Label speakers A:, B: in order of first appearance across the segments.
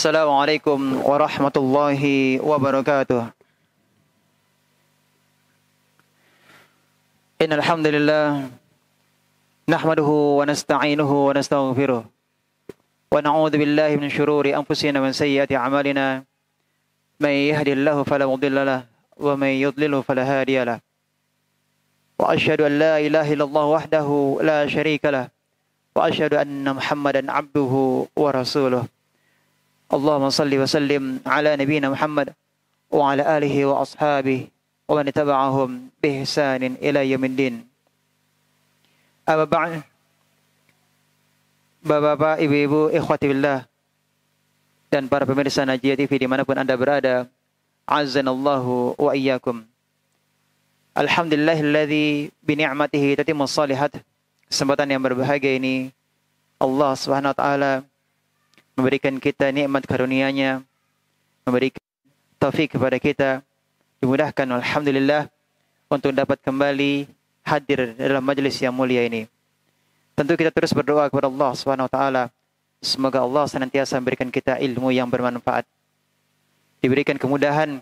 A: Assalamualaikum warahmatullahi wabarakatuh. Innal hamdalillah nahmaduhu wa nasta'inuhu wa nastaghfiruh wa na'udzu billahi min shururi anfusina wa min sayyiati a'malina. May yahdihillahu fala mudilla lahu wa may yudlil fala hadiya lahu. Wa asyhadu an la ilaha illallah wahdahu la syarika lahu wa asyhadu anna Muhammadan 'abduhu wa rasuluh. Allahumma salli wa sallim ala nabiyyina Muhammad wa ala alihi wa ashabihi wa man tabi'ahum bi ihsanin ila yaumiddin. Amma ba'd. Bapak-bapak, ibu-ibu, ikhwati billah dan para pemirsa Najiyah TV dimanapun Anda berada, azzanallahu wa iyyakum. Alhamdulillahilladzi bi ni'matihi tatimmus shalihat. Kesempatan yang berbahagia ini Allah Subhanahu wa taala memberikan kita nikmat karunia-Nya, memberikan taufik kepada kita, dimudahkan alhamdulillah untuk dapat kembali hadir dalam majelis yang mulia ini. Tentu kita terus berdoa kepada Allah Subhanahu wa taala, semoga Allah senantiasa memberikan kita ilmu yang bermanfaat, diberikan kemudahan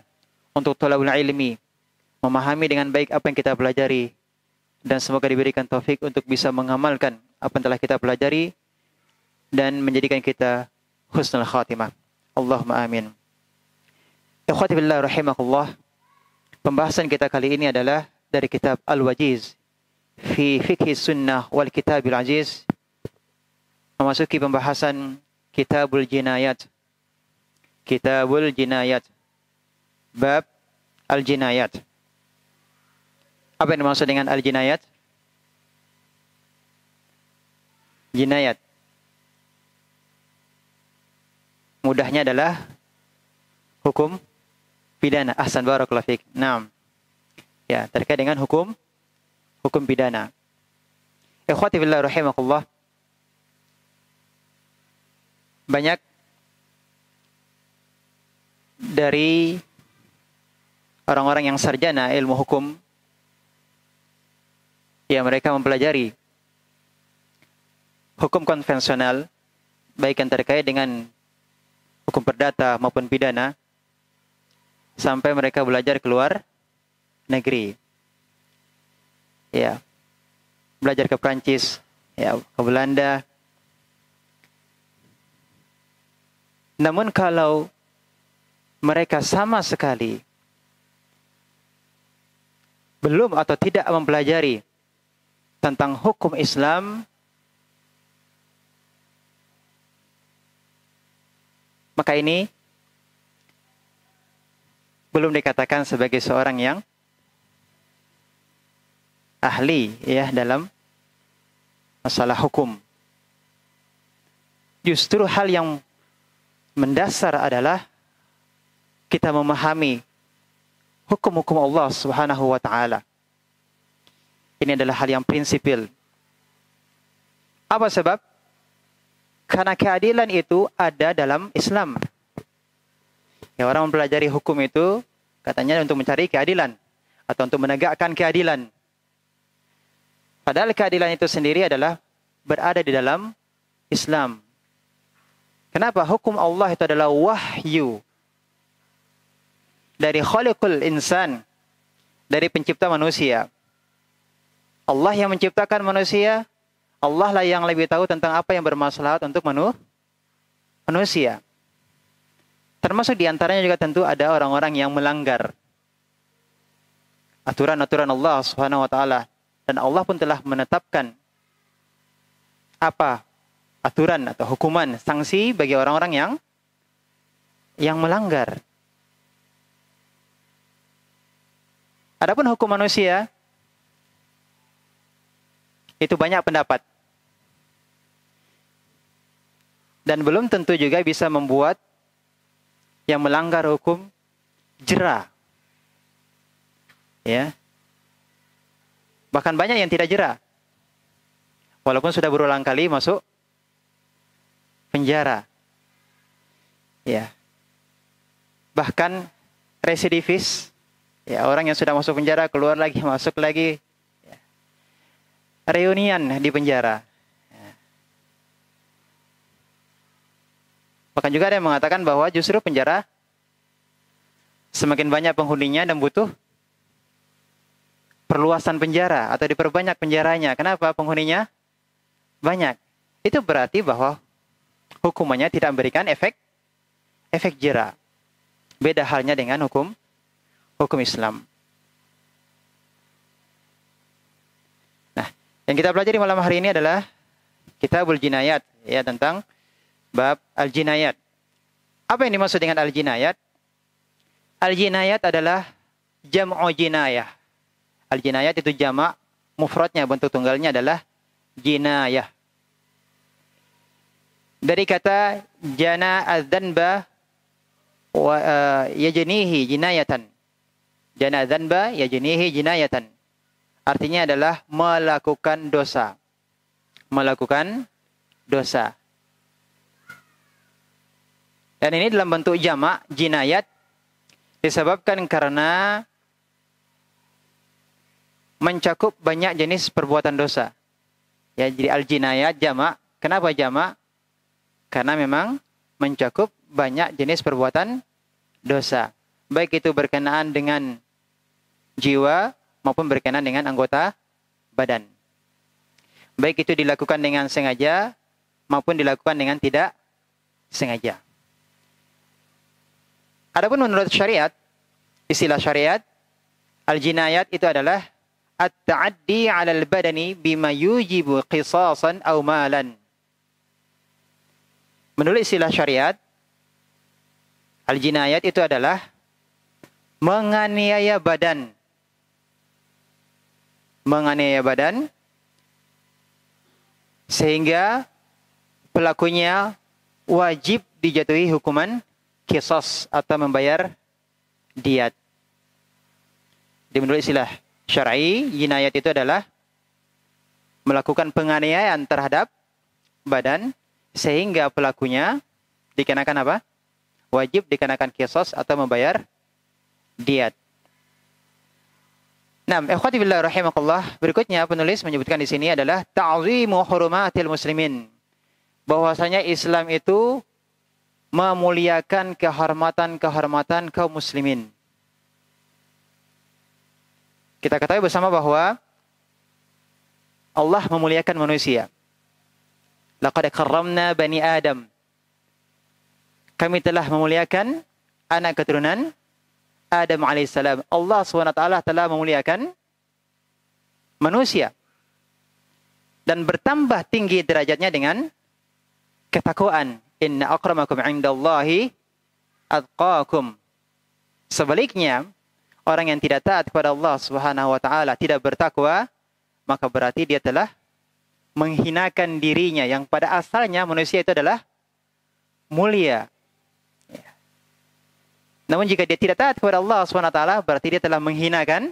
A: untuk thalabul ilmi, memahami dengan baik apa yang kita pelajari, dan semoga diberikan taufik untuk bisa mengamalkan apa yang telah kita pelajari dan menjadikan kita husnul khatimah. Allahumma amin. Ikhwati billah rahimakumullah. Pembahasan kita kali ini adalah dari kitab Al-Wajiz fi Fiqhi Sunnah wal Kitabil Aziz, memasuki pembahasan Kitabul Jinayat. Kitabul Jinayat, bab Al-Jinayat. Apa yang dimaksud dengan Al-Jinayat? Jinayat mudahnya adalah hukum pidana. Ahsan barakallahu fiik. Naam. Ya, terkait dengan hukum pidana. Ikhwati fillah rahimakumullah. Banyak dari orang-orang yang sarjana ilmu hukum, ya mereka mempelajari hukum konvensional, baik yang terkait dengan hukum perdata maupun pidana, sampai mereka belajar keluar negeri. Ya, belajar ke Prancis, ya, ke Belanda. Namun kalau mereka sama sekali belum atau tidak mempelajari tentang hukum Islam, maka ini belum dikatakan sebagai seorang yang ahli ya dalam masalah hukum. Justru hal yang mendasar adalah kita memahami hukum-hukum Allah Subhanahu wa taala. Ini adalah hal yang prinsipil. Apa sebab? Karena keadilan itu ada dalam Islam. Ya, orang mempelajari hukum itu katanya untuk mencari keadilan atau untuk menegakkan keadilan. Padahal keadilan itu sendiri adalah berada di dalam Islam. Kenapa? Hukum Allah itu adalah wahyu dari khaliqul insan, dari pencipta manusia. Allah yang menciptakan manusia, Allah lah yang lebih tahu tentang apa yang bermaslahat untuk manusia. Termasuk diantaranya juga tentu ada orang-orang yang melanggar aturan-aturan Allah Subhanahu wa taala, dan Allah pun telah menetapkan apa aturan atau hukuman, sanksi bagi orang-orang yang melanggar. Adapun hukum manusia itu banyak pendapat, dan belum tentu juga bisa membuat yang melanggar hukum jera. Ya. Bahkan banyak yang tidak jera, walaupun sudah berulang kali masuk penjara. Ya. Bahkan residivis, ya, orang yang sudah masuk penjara keluar lagi, masuk lagi. Ya. Reunian di penjara. Ya. Bahkan juga ada yang mengatakan bahwa justru penjara semakin banyak penghuninya dan butuh perluasan penjara atau diperbanyak penjaranya. Kenapa? Penghuninya banyak. Itu berarti bahwa hukumannya tidak memberikan efek jera. Beda halnya dengan hukum Islam. Nah, yang kita pelajari malam hari ini adalah Kitabul Jinayat, ya, tentang bab al-jinayat. Apa yang dimaksud dengan al-jinayat? Al-jinayat adalah jam'u jinayah. Al-jinayat itu jamak, mufradnya, bentuk tunggalnya adalah jinayah. Dari kata jana adzanba wa yajnihi jinayatan. Jana adzanba yajnihi jinayatan. Artinya adalah melakukan dosa. Melakukan dosa. Dan ini dalam bentuk jamak, jinayat, disebabkan karena mencakup banyak jenis perbuatan dosa. Ya, jadi al-jinayat jamak. Kenapa jamak? Karena memang mencakup banyak jenis perbuatan dosa. Baik itu berkenaan dengan jiwa maupun berkenaan dengan anggota badan. Baik itu dilakukan dengan sengaja maupun dilakukan dengan tidak sengaja. Adapun menurut syariat, istilah syariat, al-jinayat itu adalah at-ta'addi 'alal badani bima yujibu qisasan aw malan. Menurut istilah syariat, al-jinayat itu adalah menganiaya badan. Menganiaya badan sehingga pelakunya wajib dijatuhi hukuman qisas atau membayar diat. Di menurut istilah syar'i, jinayat itu adalah melakukan penganiayaan terhadap badan sehingga pelakunya dikenakan apa? Wajib dikenakan qisas atau membayar diat. Nah, ikhwati billah rahimakumullah, berikutnya penulis menyebutkan di sini adalah ta'zimu hurumatil muslimin. Bahwasanya Islam itu memuliakan kehormatan-kehormatan kaum muslimin. Kita ketahui bersama bahwa Allah memuliakan manusia. Laqad karramna bani Adam. Kami telah memuliakan anak keturunan Adam alaihissalam. Allah SWT telah memuliakan manusia. Dan bertambah tinggi derajatnya dengan ketakwaan. Inna akramakum indallahi atqakum. Sebaliknya, orang yang tidak taat kepada Allah Subhanahu wa taala, tidak bertakwa, maka berarti dia telah menghinakan dirinya yang pada asalnya manusia itu adalah mulia. Ya. Namun jika dia tidak taat kepada Allah Subhanahu wa taala, berarti dia telah menghinakan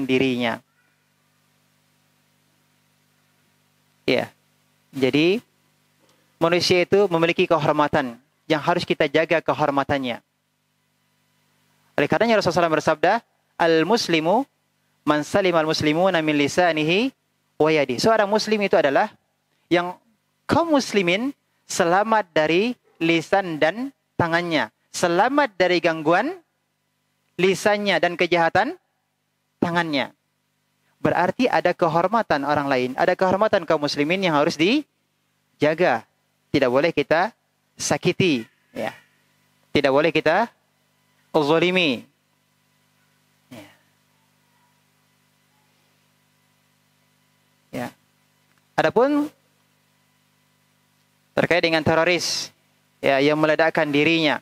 A: dirinya. Ya. Jadi manusia itu memiliki kehormatan yang harus kita jaga kehormatannya. Oleh karenanya Rasulullah SAW bersabda, al-muslimu man salima al-muslimuna min lisanihi wa yadi. Seorang muslim itu adalah yang kaum muslimin selamat dari lisan dan tangannya. Selamat dari gangguan lisannya dan kejahatan tangannya. Berarti ada kehormatan orang lain, ada kehormatan kaum muslimin yang harus dijaga. Tidak boleh kita sakiti, ya. Tidak boleh kita zalimi. Ya. Ya. Adapun terkait dengan teroris, ya, yang meledakkan dirinya,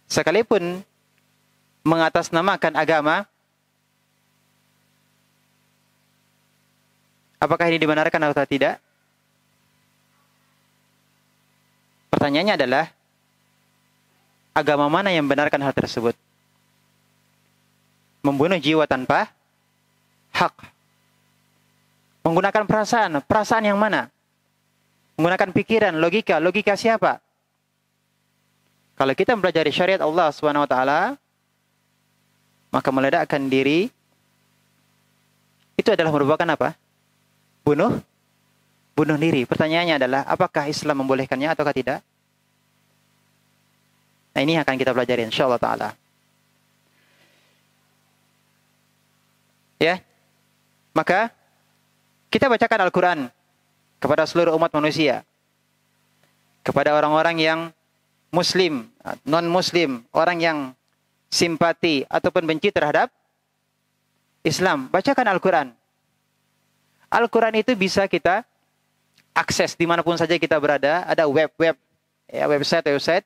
A: sekalipun mengatasnamakan agama, apakah ini dibenarkan atau tidak? Pertanyaannya adalah, agama mana yang membenarkan hal tersebut? Membunuh jiwa tanpa hak. Menggunakan perasaan yang mana? Menggunakan pikiran, logika siapa? Kalau kita mempelajari syariat Allah Subhanahu wa taala, maka meledakkan diri itu adalah merupakan apa? Bunuh bunuh diri. Pertanyaannya adalah, apakah Islam membolehkannya ataukah tidak? Nah, ini akan kita pelajari insyaallah taala. Ya. Maka kita bacakan Al-Qur'an kepada seluruh umat manusia. Kepada orang-orang yang muslim, non-muslim, orang yang simpati ataupun benci terhadap Islam. Bacakan Al-Quran. Al-Quran itu bisa kita akses dimanapun saja kita berada. Ada website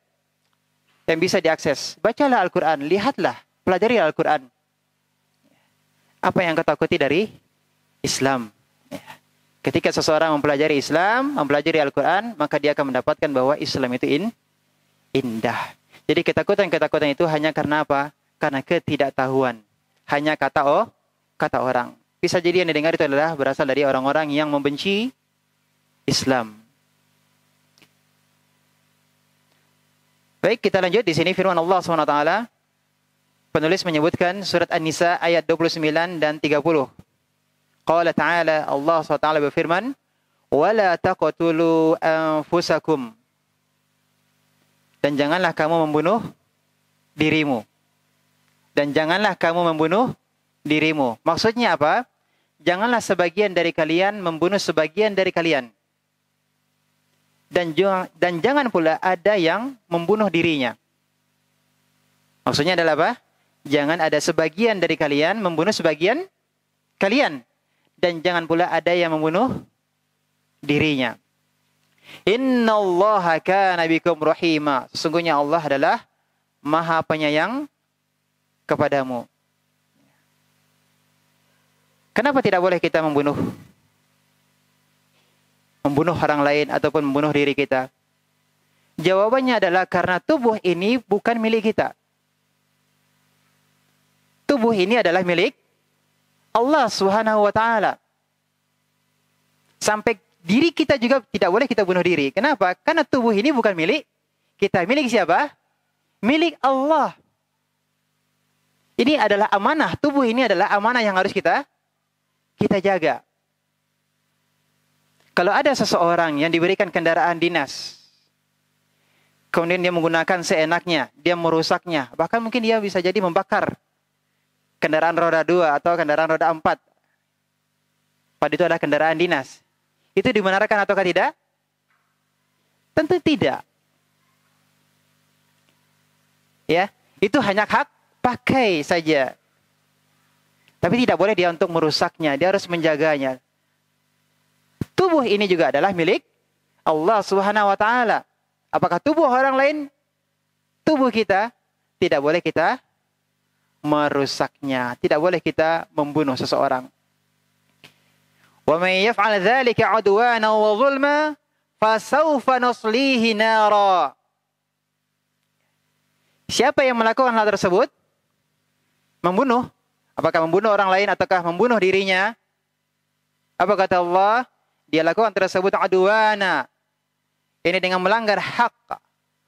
A: yang bisa diakses. Bacalah Al-Quran, lihatlah, pelajari Al-Quran. Apa yang kau takuti dari Islam? Ketika seseorang mempelajari Islam, mempelajari Al-Quran, maka dia akan mendapatkan bahwa Islam itu indah. Jadi ketakutan-ketakutan itu hanya karena apa? Karena ketidaktahuan. Hanya kata orang. Bisa jadi yang didengar itu adalah berasal dari orang-orang yang membenci Islam. Baik, kita lanjut di sini firman Allah SWT. Penulis menyebutkan surat An-Nisa ayat 29 dan 30. Qala ta'ala, Allah SWT berfirman, "Wala taqtulu anfusakum." Dan janganlah kamu membunuh dirimu. Dan janganlah kamu membunuh dirimu. Maksudnya apa? Janganlah sebagian dari kalian membunuh sebagian dari kalian. Dan jangan pula ada yang membunuh dirinya. Maksudnya adalah apa? Jangan ada sebagian dari kalian membunuh sebagian kalian. Dan jangan pula ada yang membunuh dirinya. Innallaha kana bikum rahima. Sesungguhnya Allah adalah Maha Penyayang kepadamu. Kenapa tidak boleh kita membunuh orang lain ataupun membunuh diri kita? Jawabannya adalah karena tubuh ini bukan milik kita. Tubuh ini adalah milik Allah Subhanahu wa taala. Sampai diri kita juga tidak boleh kita bunuh diri. Kenapa? Karena tubuh ini bukan milik kita. Milik siapa? Milik Allah. Ini adalah amanah. Tubuh ini adalah amanah yang harus kita jaga. Kalau ada seseorang yang diberikan kendaraan dinas, kemudian dia menggunakan seenaknya, dia merusaknya, bahkan mungkin dia bisa jadi membakar kendaraan roda 2 atau kendaraan roda 4. Padahal itu adalah kendaraan dinas. Itu dibenarkan ataukah tidak? Tentu tidak. Ya, itu hanya hak pakai saja. Tapi tidak boleh dia untuk merusaknya, dia harus menjaganya. Tubuh ini juga adalah milik Allah Subhanahu wa taala. Apakah tubuh orang lain? Tubuh kita tidak boleh kita merusaknya, tidak boleh kita membunuh seseorang. Wa may yaf'al dzalika 'udwana wa zulma fasawfa nuslihi nara. Siapa yang melakukan hal tersebut? Membunuh. Apakah membunuh orang lain ataukah membunuh dirinya? Apa kata Allah? Dia lakukan tersebut 'udwana. Ini dengan melanggar hak,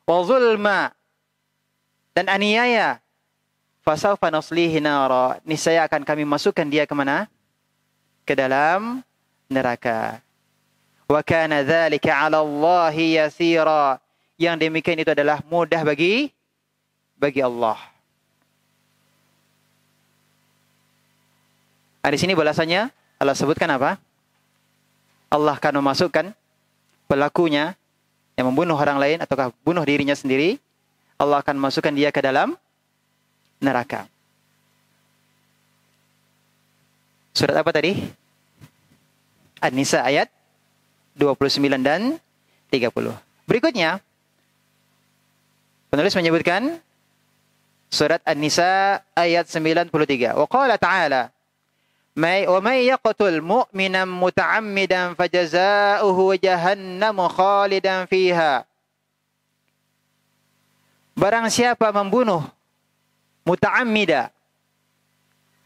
A: wa zulma, dan aniaya. Fasawfa nuslihi nara. Niscaya akan kami masukkan dia ke mana? Ke dalam neraka. Wa kana dzalika 'ala Allahi yasira. Yang demikian itu adalah mudah bagi Allah. Di sini balasannya Allah sebutkan apa? Allah akan memasukkan pelakunya yang membunuh orang lain ataukah bunuh dirinya sendiri, Allah akan memasukkan dia ke dalam neraka. Surat apa tadi? An-Nisa ayat 29 dan 30. Berikutnya, penulis menyebutkan surat An-Nisa ayat 93. Wa qala ta'ala, "Wa may yaqtul mu'minan muta'ammidan fajazaohu jahannamu khalidan fiha." Barang siapa membunuh muta'ammida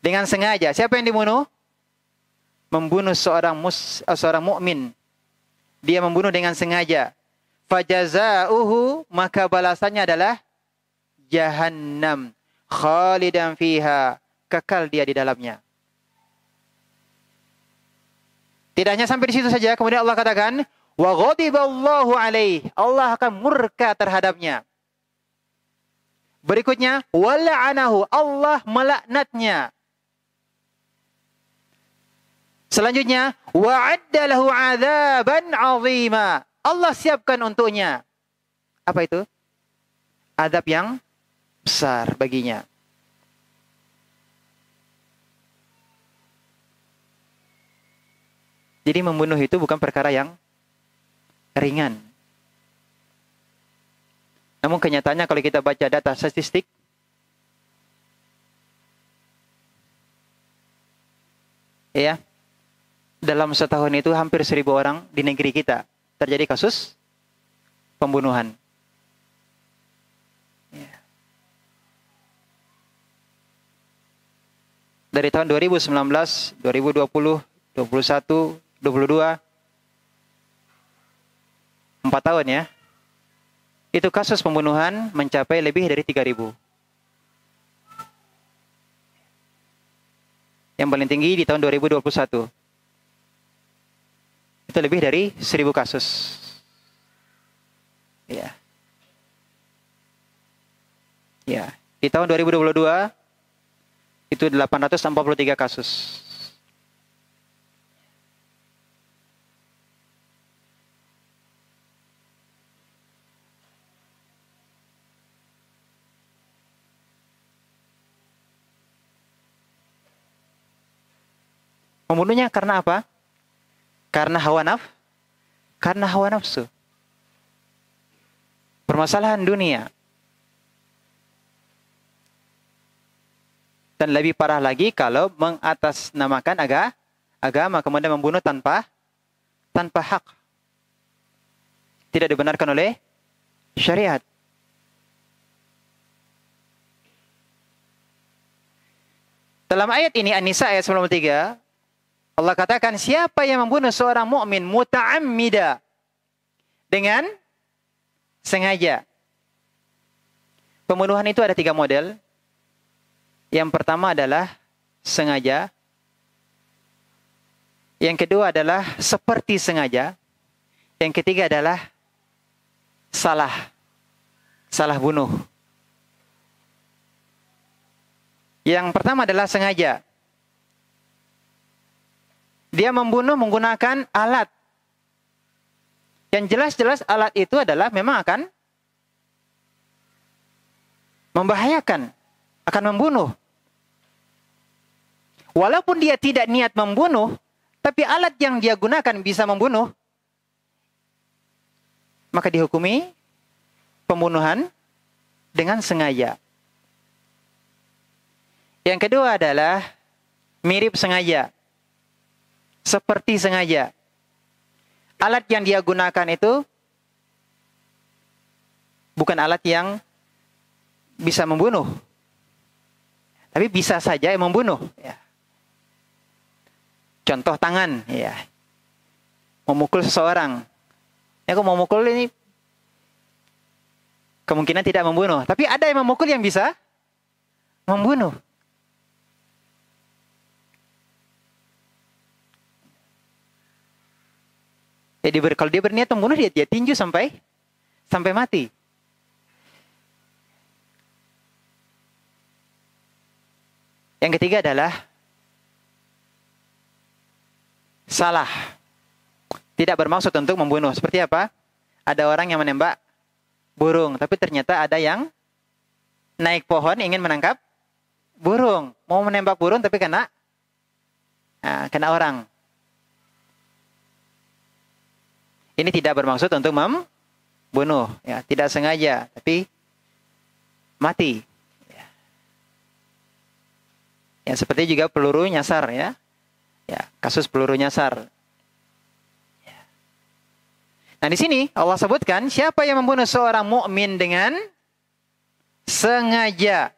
A: dengan sengaja. Siapa yang dibunuh? Membunuh seorang mukmin. Dia membunuh dengan sengaja. Fajazauhu, maka balasannya adalah jahannam, khalidan fiha, kekal dia di dalamnya. Tidak hanya sampai di situ saja, kemudian Allah katakan, wa ghadiballahu alaih. Allah akan murka terhadapnya. Berikutnya, wa la'anahu. Allah melaknatnya. Selanjutnya, wa adda lahu 'adzaban 'azima. Allah siapkan untuknya. Apa itu? Azab yang besar baginya. Jadi membunuh itu bukan perkara yang ringan. Namun kenyataannya kalau kita baca data statistik, ya, dalam setahun itu hampir 1.000 orang di negeri kita terjadi kasus pembunuhan. Ya. Dari tahun 2019, 2020, 21, 22, 4 tahun ya. Itu kasus pembunuhan mencapai lebih dari 3.000. Yang paling tinggi di tahun 2021. Itu lebih dari 1.000 kasus. Ya. Ya, di tahun 2022 itu 843 kasus. Membunuhnya karena apa? Karena hawa nafsu. Permasalahan dunia. Dan lebih parah lagi kalau mengatasnamakan agama kemudian membunuh tanpa hak. Tidak dibenarkan oleh syariat. Dalam ayat ini An-Nisa ayat 93, Allah katakan, siapa yang membunuh seorang mukmin muta'ammida dengan sengaja. Pembunuhan itu ada 3 model. Yang pertama adalah sengaja. Yang kedua adalah seperti sengaja. Yang ketiga adalah salah bunuh. Yang pertama adalah sengaja. Dia membunuh menggunakan alat. Yang jelas-jelas alat itu adalah memang akan membahayakan, akan membunuh. Walaupun dia tidak niat membunuh, tapi alat yang dia gunakan bisa membunuh, maka dihukumi pembunuhan dengan sengaja. Yang kedua adalah mirip sengaja. Seperti sengaja. Alat yang dia gunakan itu bukan alat yang bisa membunuh. Tapi bisa saja membunuh. Ya. Contoh tangan. Ya. Memukul seseorang. Ya, kalau memukul ini kemungkinan tidak membunuh. Tapi ada yang memukul yang bisa membunuh. Jadi kalau dia berniat membunuh, dia tinju sampai mati. Yang ketiga adalah salah. Tidak bermaksud untuk membunuh. Seperti apa? Ada orang yang menembak burung, tapi ternyata ada yang naik pohon ingin menangkap burung. Mau menembak burung tapi kena orang. Ini tidak bermaksud untuk membunuh, ya, tidak sengaja, tapi mati. Ya, seperti juga peluru nyasar, ya, kasus peluru nyasar. Ya. Nah, di sini Allah sebutkan siapa yang membunuh seorang mukmin dengan sengaja.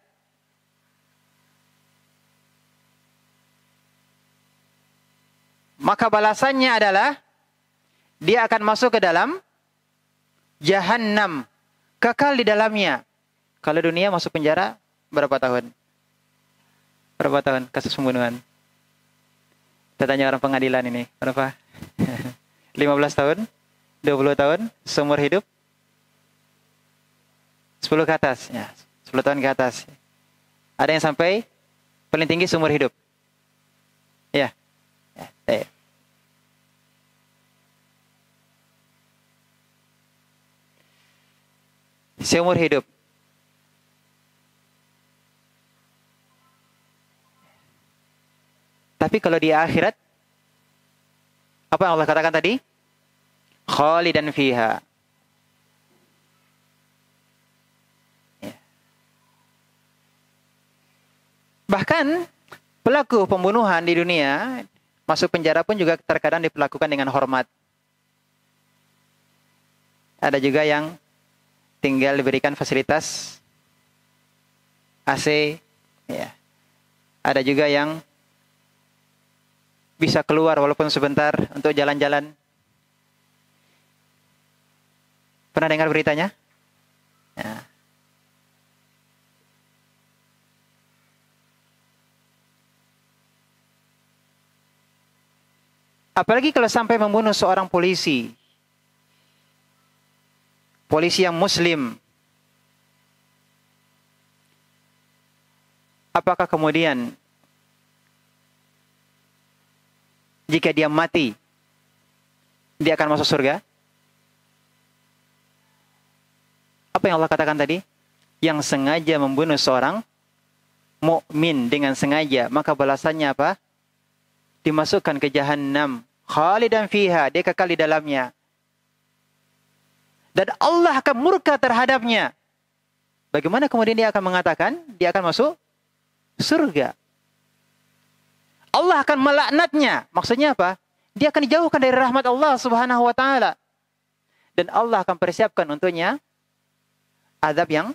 A: Maka balasannya adalah dia akan masuk ke dalam Jahannam, kekal di dalamnya. Kalau dunia masuk penjara berapa tahun? Berapa tahun kasus pembunuhan? Kita tanya orang pengadilan ini, berapa? 15 tahun, 20 tahun, seumur hidup 10 ke atas, ya, 10 tahun ke atas. Ada yang sampai paling tinggi seumur hidup. Ya. Ya. Seumur hidup. Tapi kalau di akhirat, apa yang Allah katakan tadi? Khalidan fiha. Ya. Bahkan pelaku pembunuhan di dunia masuk penjara pun juga terkadang diperlakukan dengan hormat. Ada juga yang tinggal diberikan fasilitas AC. Ya. Ada juga yang bisa keluar walaupun sebentar untuk jalan-jalan. Pernah dengar beritanya? Ya. Apalagi kalau sampai membunuh seorang polisi. Polisi yang muslim. Apakah kemudian jika dia mati, dia akan masuk surga? Apa yang Allah katakan tadi? Yang sengaja membunuh seorang mukmin dengan sengaja, maka balasannya apa? Dimasukkan ke jahanam, khalidan fiha, dia kekal di dalamnya. Dan Allah akan murka terhadapnya. Bagaimana kemudian dia akan mengatakan dia akan masuk surga? Allah akan melaknatnya. Maksudnya apa? Dia akan dijauhkan dari rahmat Allah Subhanahu wa taala. Dan Allah akan persiapkan untuknya azab yang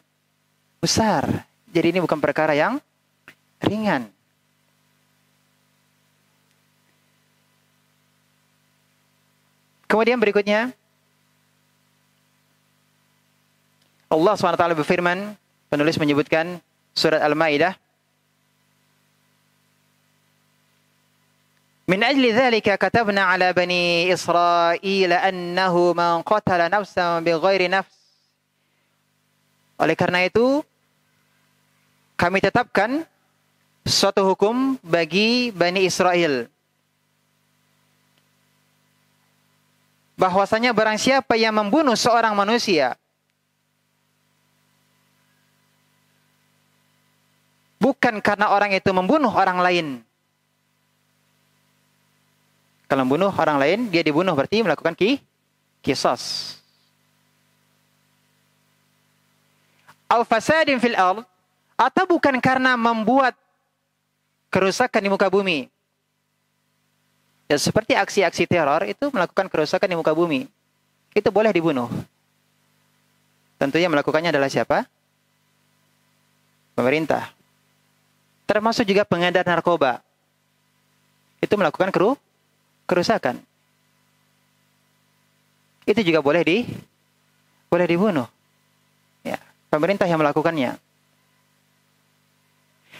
A: besar. Jadi ini bukan perkara yang ringan. Kemudian berikutnya Allah SWT berfirman, penulis menyebutkan surat Al-Maidah, min ajli dzalika katabna ala bani Israil annahu man qatala nafsan bighairi nafs. Oleh karena itu kami tetapkan suatu hukum bagi Bani Israel, bahwasanya barang siapa yang membunuh seorang manusia bukan karena orang itu membunuh orang lain. Kalau membunuh orang lain, dia dibunuh berarti melakukan qisas. Al-fasadin fil ard, atau bukan karena membuat kerusakan di muka bumi. Ya, seperti aksi-aksi teror itu melakukan kerusakan di muka bumi. Itu boleh dibunuh. Tentunya melakukannya adalah siapa? Pemerintah. Termasuk juga pengedar narkoba. Itu melakukan kerusakan. Itu juga boleh dibunuh. Ya, pemerintah yang melakukannya.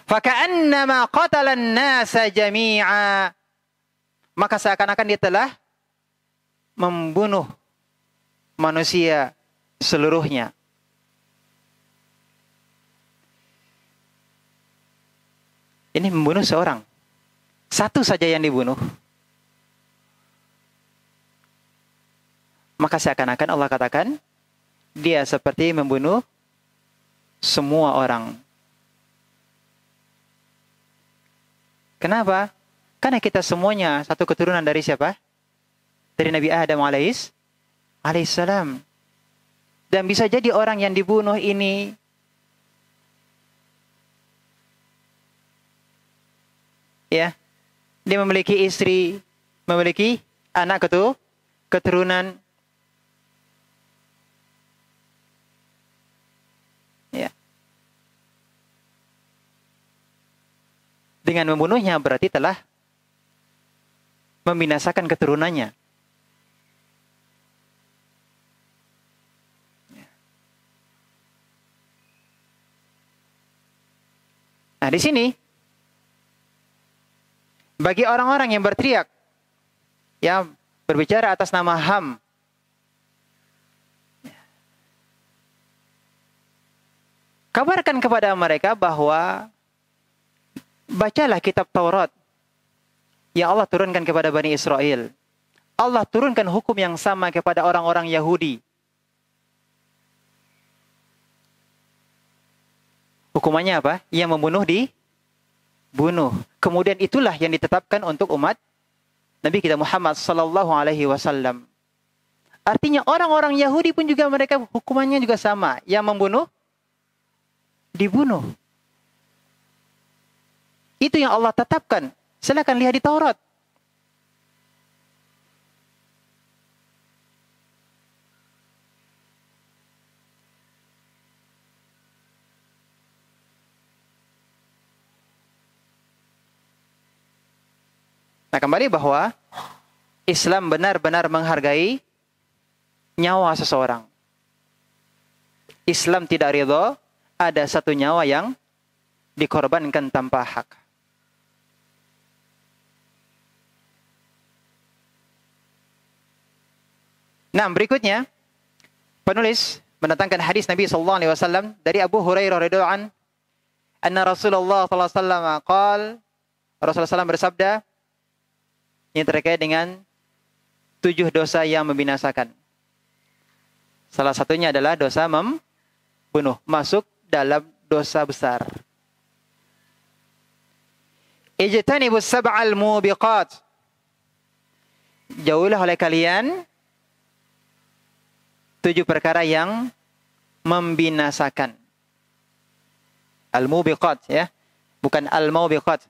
A: Faka'annama qatalan nasa jami'a. Maka seakan-akan dia telah membunuh manusia seluruhnya. Ini membunuh seorang. Satu saja yang dibunuh. Maka seakan-akan Allah katakan, dia seperti membunuh semua orang. Kenapa? Karena kita semuanya satu keturunan dari siapa? Dari Nabi Adam alaihissalam. Dan bisa jadi orang yang dibunuh ini ya, dia memiliki istri, memiliki anak keturunan. Ya. Dengan membunuhnya berarti telah membinasakan keturunannya. Nah, di sini bagi orang-orang yang berteriak, ya, berbicara atas nama Ham. Kabarkan kepada mereka bahwa bacalah kitab Taurat yang Allah turunkan kepada Bani Israel. Allah turunkan hukum yang sama kepada orang-orang Yahudi. Hukumannya apa? Yang membunuh dibunuh. Kemudian itulah yang ditetapkan untuk umat Nabi kita Muhammad sallallahu alaihi wasallam. Artinya orang-orang Yahudi pun juga mereka hukumannya juga sama. Yang membunuh dibunuh. Itu yang Allah tetapkan. Silakan lihat di Taurat. Nah, kembali bahwa Islam benar-benar menghargai nyawa seseorang. Islam tidak ridha ada satu nyawa yang dikorbankan tanpa hak. Nah, berikutnya penulis mendatangkan hadis Nabi sallallahu alaihi wasallam dari Abu Hurairah radhiyallahu an, anna Rasulullah sallallahu alaihi wasallam Rasulullah SAW bersabda, ini terkait dengan 7 dosa yang membinasakan. Salah satunya adalah dosa membunuh, masuk dalam dosa besar. Ijtanibus sab'al mubiqat. Jauhilah oleh kalian 7 perkara yang membinasakan. Al-mubiqat, ya. Bukan al-maubiqat.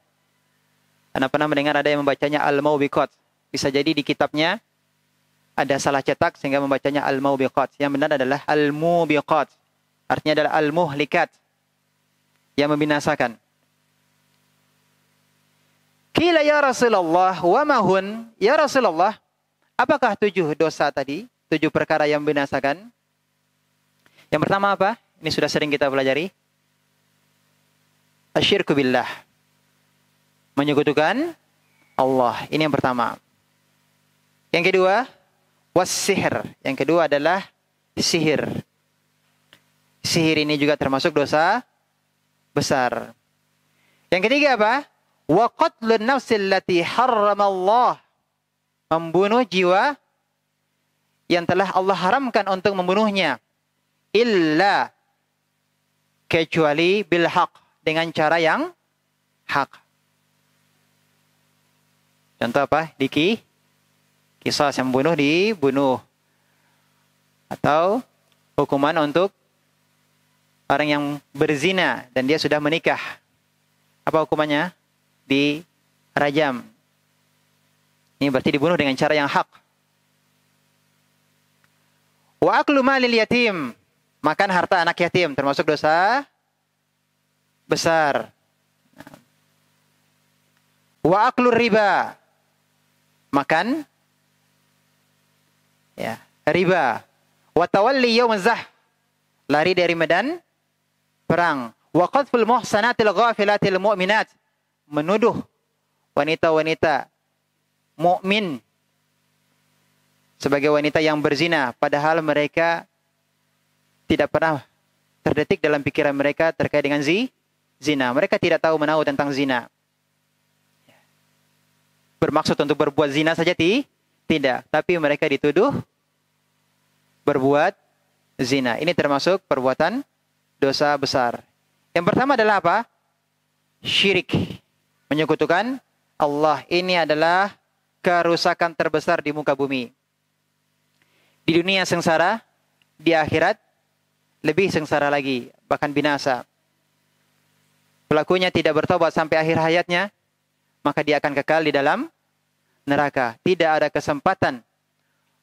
A: Anda pernah mendengar ada yang membacanya al-maubiqat. Bisa jadi di kitabnya ada salah cetak sehingga membacanya al-maubiqat. Yang benar adalah al-mubiqat. Artinya adalah al-muhlikat. Yang membinasakan. Qila ya Rasulullah wa mahun. Ya Rasulullah, apakah 7 dosa tadi? 7 perkara yang membinasakan. Yang pertama apa? Ini sudah sering kita pelajari. Asyirku billah. Menyekutukan Allah. Ini yang pertama. Yang kedua, was-sihr. Yang kedua adalah sihir. Sihir ini juga termasuk dosa besar. Yang ketiga apa? Wa qatlun nafsil lati harramallah. Membunuh jiwa yang telah Allah haramkan untuk membunuhnya. Illa, kecuali bil haq, dengan cara yang hak. Contoh apa? Kisah yang membunuh dibunuh. Atau hukuman untuk orang yang berzina dan dia sudah menikah. Apa hukumannya? Dirajam. Ini berarti dibunuh dengan cara yang hak. Wa aklu malil yatim. Makan harta anak yatim termasuk dosa besar. Wa aklu riba. Makan ya, riba. Wa tawalli yaum zah. Lari dari medan perang. Wa qadful muhsanatil ghafilatil mu'minat. Menuduh wanita-wanita mukmin sebagai wanita yang berzina, padahal mereka tidak pernah terdetik dalam pikiran mereka terkait dengan zina. Mereka tidak tahu menahu tentang zina. Bermaksud untuk berbuat zina saja tidak, tapi mereka dituduh berbuat zina. Ini termasuk perbuatan dosa besar. Yang pertama adalah apa? Syirik. Menyekutukan Allah. Ini adalah kerusakan terbesar di muka bumi. Di dunia sengsara, di akhirat lebih sengsara lagi, bahkan binasa. Pelakunya tidak bertobat sampai akhir hayatnya, maka dia akan kekal di dalam neraka. Tidak ada kesempatan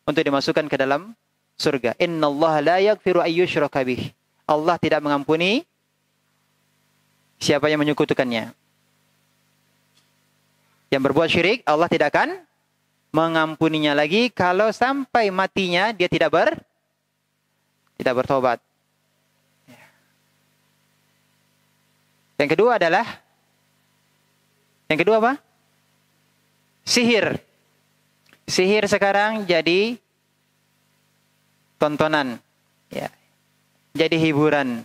A: untuk dimasukkan ke dalam surga. Innallaha la yaghfiru ayyushraka bih. Allah tidak mengampuni siapa yang menyekutukannya. Yang berbuat syirik, Allah tidak akan mengampuninya lagi kalau sampai matinya dia tidak bertobat. Yang kedua apa? Sihir. Sihir sekarang jadi tontonan, ya, jadi hiburan.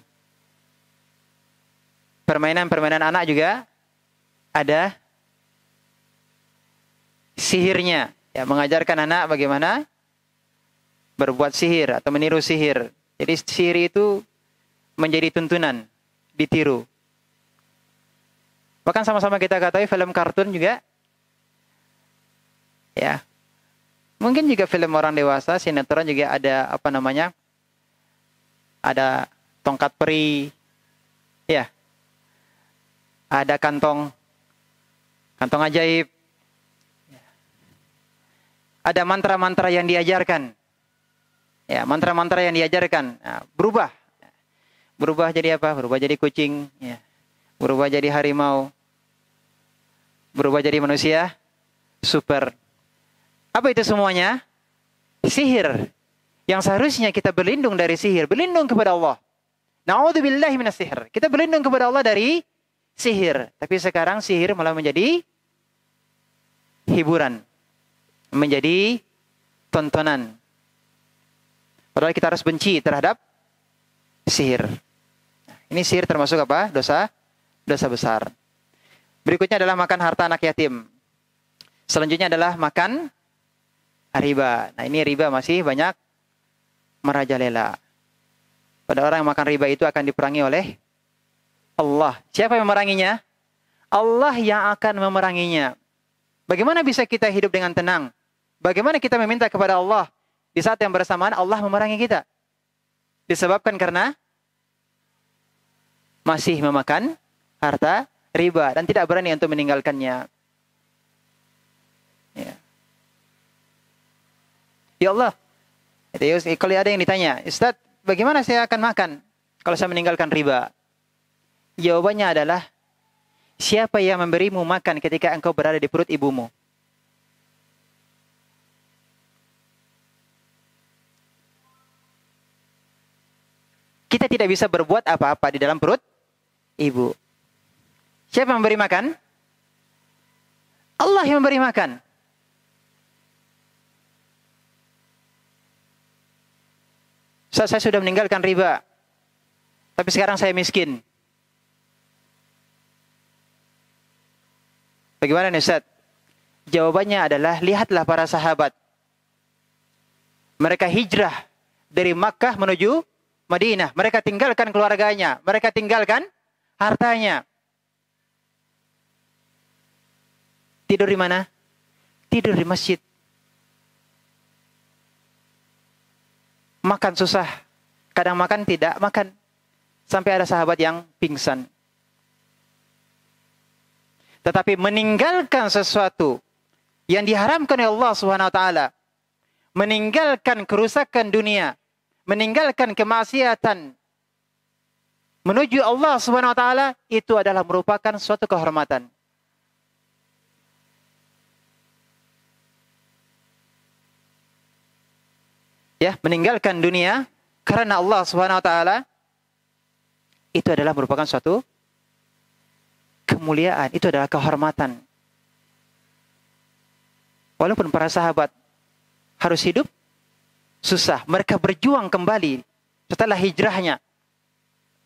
A: Permainan-permainan anak juga ada sihirnya, ya, mengajarkan anak bagaimana berbuat sihir atau meniru sihir. Jadi sihir itu menjadi tuntunan, ditiru. Bahkan sama-sama kita ketahui film kartun juga, ya, mungkin juga film orang dewasa, sinetron juga ada ada tongkat peri, ya, ada kantong ajaib, ada mantra-mantra yang diajarkan, ya, mantra-mantra yang diajarkan. Nah, berubah jadi apa? Berubah jadi kucing, ya, berubah jadi harimau, berubah jadi manusia super. Apa itu semuanya? Sihir. Yang seharusnya kita berlindung dari sihir, berlindung kepada Allah. Na'udzubillahi minas sihir. Kita berlindung kepada Allah dari sihir. Tapi sekarang sihir malah menjadi hiburan, menjadi tontonan. Padahal kita harus benci terhadap sihir. Ini sihir termasuk apa? Dosa besar. Berikutnya adalah makan harta anak yatim. Selanjutnya adalah makan riba. Nah, ini riba masih banyak merajalela. Pada orang yang makan riba itu akan diperangi oleh Allah. Siapa yang memeranginya? Allah yang akan memeranginya. Bagaimana bisa kita hidup dengan tenang? Bagaimana kita meminta kepada Allah di saat yang bersamaan Allah memerangi kita? Disebabkan karena masih memakan harta riba dan tidak berani untuk meninggalkannya. Ya Allah, kalau ada yang ditanya, Ustaz, bagaimana saya akan makan kalau saya meninggalkan riba? Jawabannya adalah, siapa yang memberimu makan ketika engkau berada di perut ibumu? Kita tidak bisa berbuat apa-apa di dalam perut ibu. Siapa yang memberi makan? Allah yang memberi makan. Saya sudah meninggalkan riba, tapi sekarang saya miskin. Bagaimana nih Ustaz? Jawabannya adalah, lihatlah para sahabat. Mereka hijrah dari Makkah menuju Madinah. Mereka tinggalkan keluarganya. Mereka tinggalkan hartanya. Tidur di mana? Tidur di masjid. Makan susah. Kadang makan tidak makan. Sampai ada sahabat yang pingsan. Tetapi meninggalkan sesuatu yang diharamkan oleh Allah SWT, meninggalkan kerusakan dunia, meninggalkan kemaksiatan menuju Allah SWT, itu adalah merupakan suatu kehormatan. Ya, meninggalkan dunia karena Allah SWT, itu adalah merupakan suatu kemuliaan, itu adalah kehormatan. Walaupun para sahabat harus hidup susah, mereka berjuang kembali setelah hijrahnya.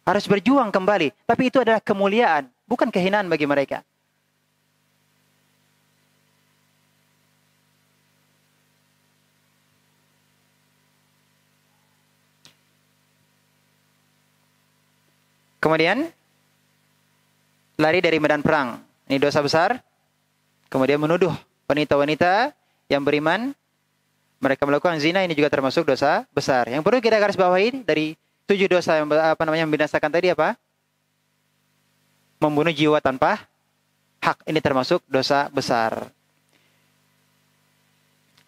A: Harus berjuang kembali, tapi itu adalah kemuliaan, bukan kehinaan bagi mereka. Kemudian lari dari medan perang. Ini dosa besar. Kemudian menuduh wanita-wanita yang beriman mereka melakukan zina, ini juga termasuk dosa besar. Yang perlu kita garis bawahi dari 7 dosa yang membinasakan tadi apa? Membunuh jiwa tanpa hak. Ini termasuk dosa besar.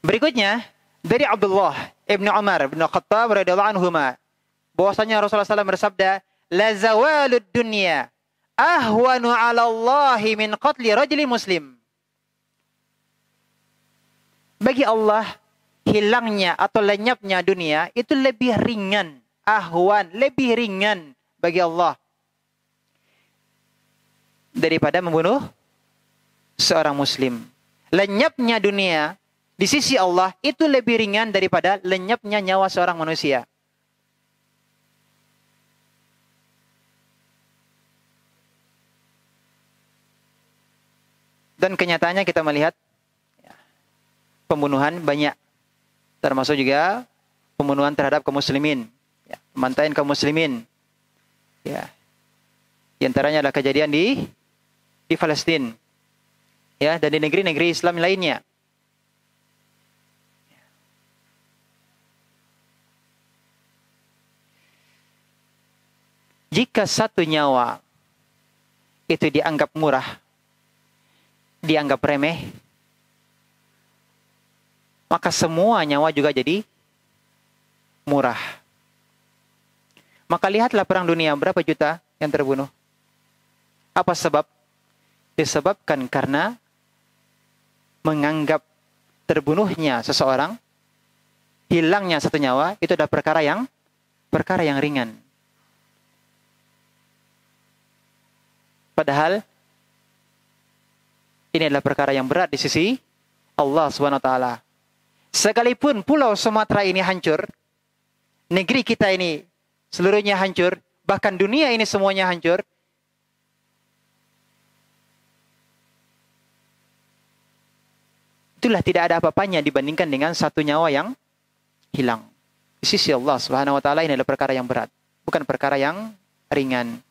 A: Berikutnya dari Abdullah ibn Umar bin Khattab radhiyallahu anhuma, bahwasanya Rasulullah SAW bersabda, la zawalud dunya ahwanu 'ala Allahi min qatli rajuli muslim. Bagi Allah, hilangnya atau lenyapnya dunia itu lebih ringan, ahwan, lebih ringan bagi Allah daripada membunuh seorang muslim. Lenyapnya dunia di sisi Allah itu lebih ringan daripada lenyapnya nyawa seorang manusia. Dan kenyataannya kita melihat pembunuhan banyak, termasuk juga pembunuhan terhadap kaum muslimin, pembantaian kaum muslimin. Ya. Di antaranya adalah kejadian di Palestina, ya, dan di negeri-negeri Islam lainnya. Jika satu nyawa itu dianggap murah, dianggap remeh, maka semua nyawa juga jadi murah. Maka lihatlah perang dunia, berapa juta yang terbunuh. Apa sebab? Disebabkan karena menganggap terbunuhnya seseorang, hilangnya satu nyawa, itu adalah perkara yang ringan. Padahal ini adalah perkara yang berat di sisi Allah SWT. Sekalipun pulau Sumatera ini hancur, negeri kita ini seluruhnya hancur, bahkan dunia ini semuanya hancur, itulah tidak ada apa-apanya dibandingkan dengan satu nyawa yang hilang. Di sisi Allah SWT ini adalah perkara yang berat, bukan perkara yang ringan.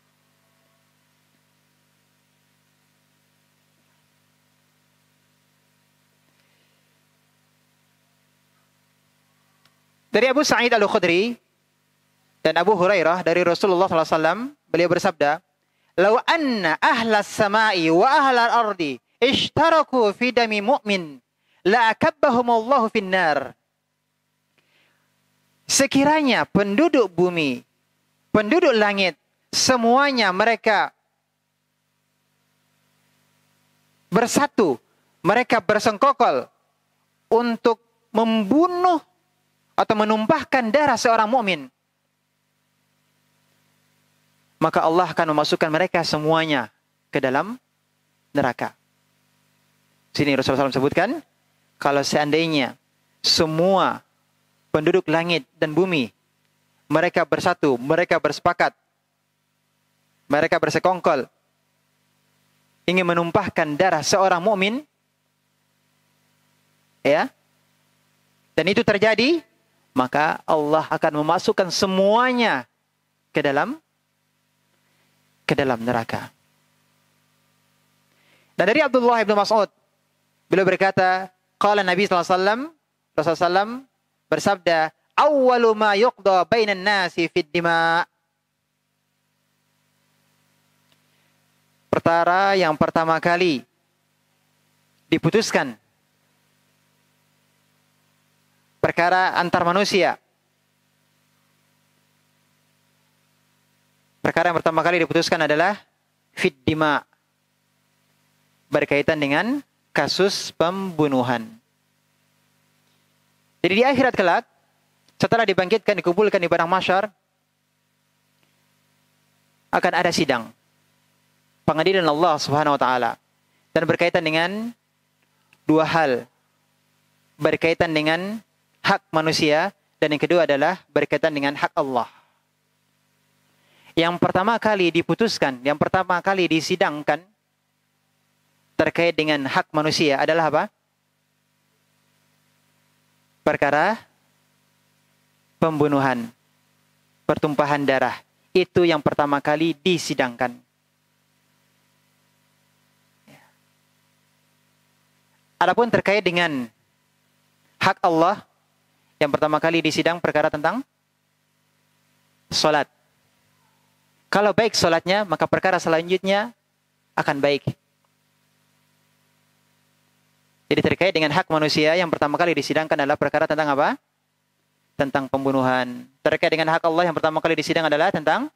A: Dari Abu Sa'id Al-Khudri dan Abu Hurairah dari Rasulullah SAW, beliau bersabda, "Lau anna ahlas samai wa ahlal ardi ishtaraku fi dami mu'min, la akabbahumullahu finnar." Sekiranya penduduk bumi, penduduk langit, semuanya mereka bersatu, mereka bersengkokol untuk membunuh atau menumpahkan darah seorang mukmin, maka Allah akan memasukkan mereka semuanya ke dalam neraka. Sini Rasulullah SAW sebutkan, kalau seandainya semua penduduk langit dan bumi mereka bersatu, mereka bersepakat, mereka bersekongkol ingin menumpahkan darah seorang mukmin, ya, dan itu terjadi, maka Allah akan memasukkan semuanya ke dalam neraka. Dan dari Abdullah bin Mas'ud, beliau berkata, qala Nabi sallallahu alaihi wasallam, Rasulullah SAW bersabda, "Awwalu ma yuqda bainan nasi fid dima." Perkara yang pertama kali diputuskan, perkara antar manusia. Perkara yang pertama kali diputuskan adalah fid dima, berkaitan dengan kasus pembunuhan. Jadi di akhirat kelak, setelah dibangkitkan, dikumpulkan di padang mahsyar, akan ada sidang pengadilan Allah Subhanahu wa taala, dan berkaitan dengan dua hal. Berkaitan dengan hak manusia, dan yang kedua adalah berkaitan dengan hak Allah. Yang pertama kali diputuskan, yang pertama kali disidangkan terkait dengan hak manusia adalah apa? Perkara pembunuhan, pertumpahan darah. Itu yang pertama kali disidangkan. Adapun terkait dengan hak Allah, yang pertama kali disidang perkara tentang salat. Kalau baik salatnya, maka perkara selanjutnya akan baik. Jadi terkait dengan hak manusia, yang pertama kali disidangkan adalah perkara tentang apa? Tentang pembunuhan. Terkait dengan hak Allah, yang pertama kali disidang adalah tentang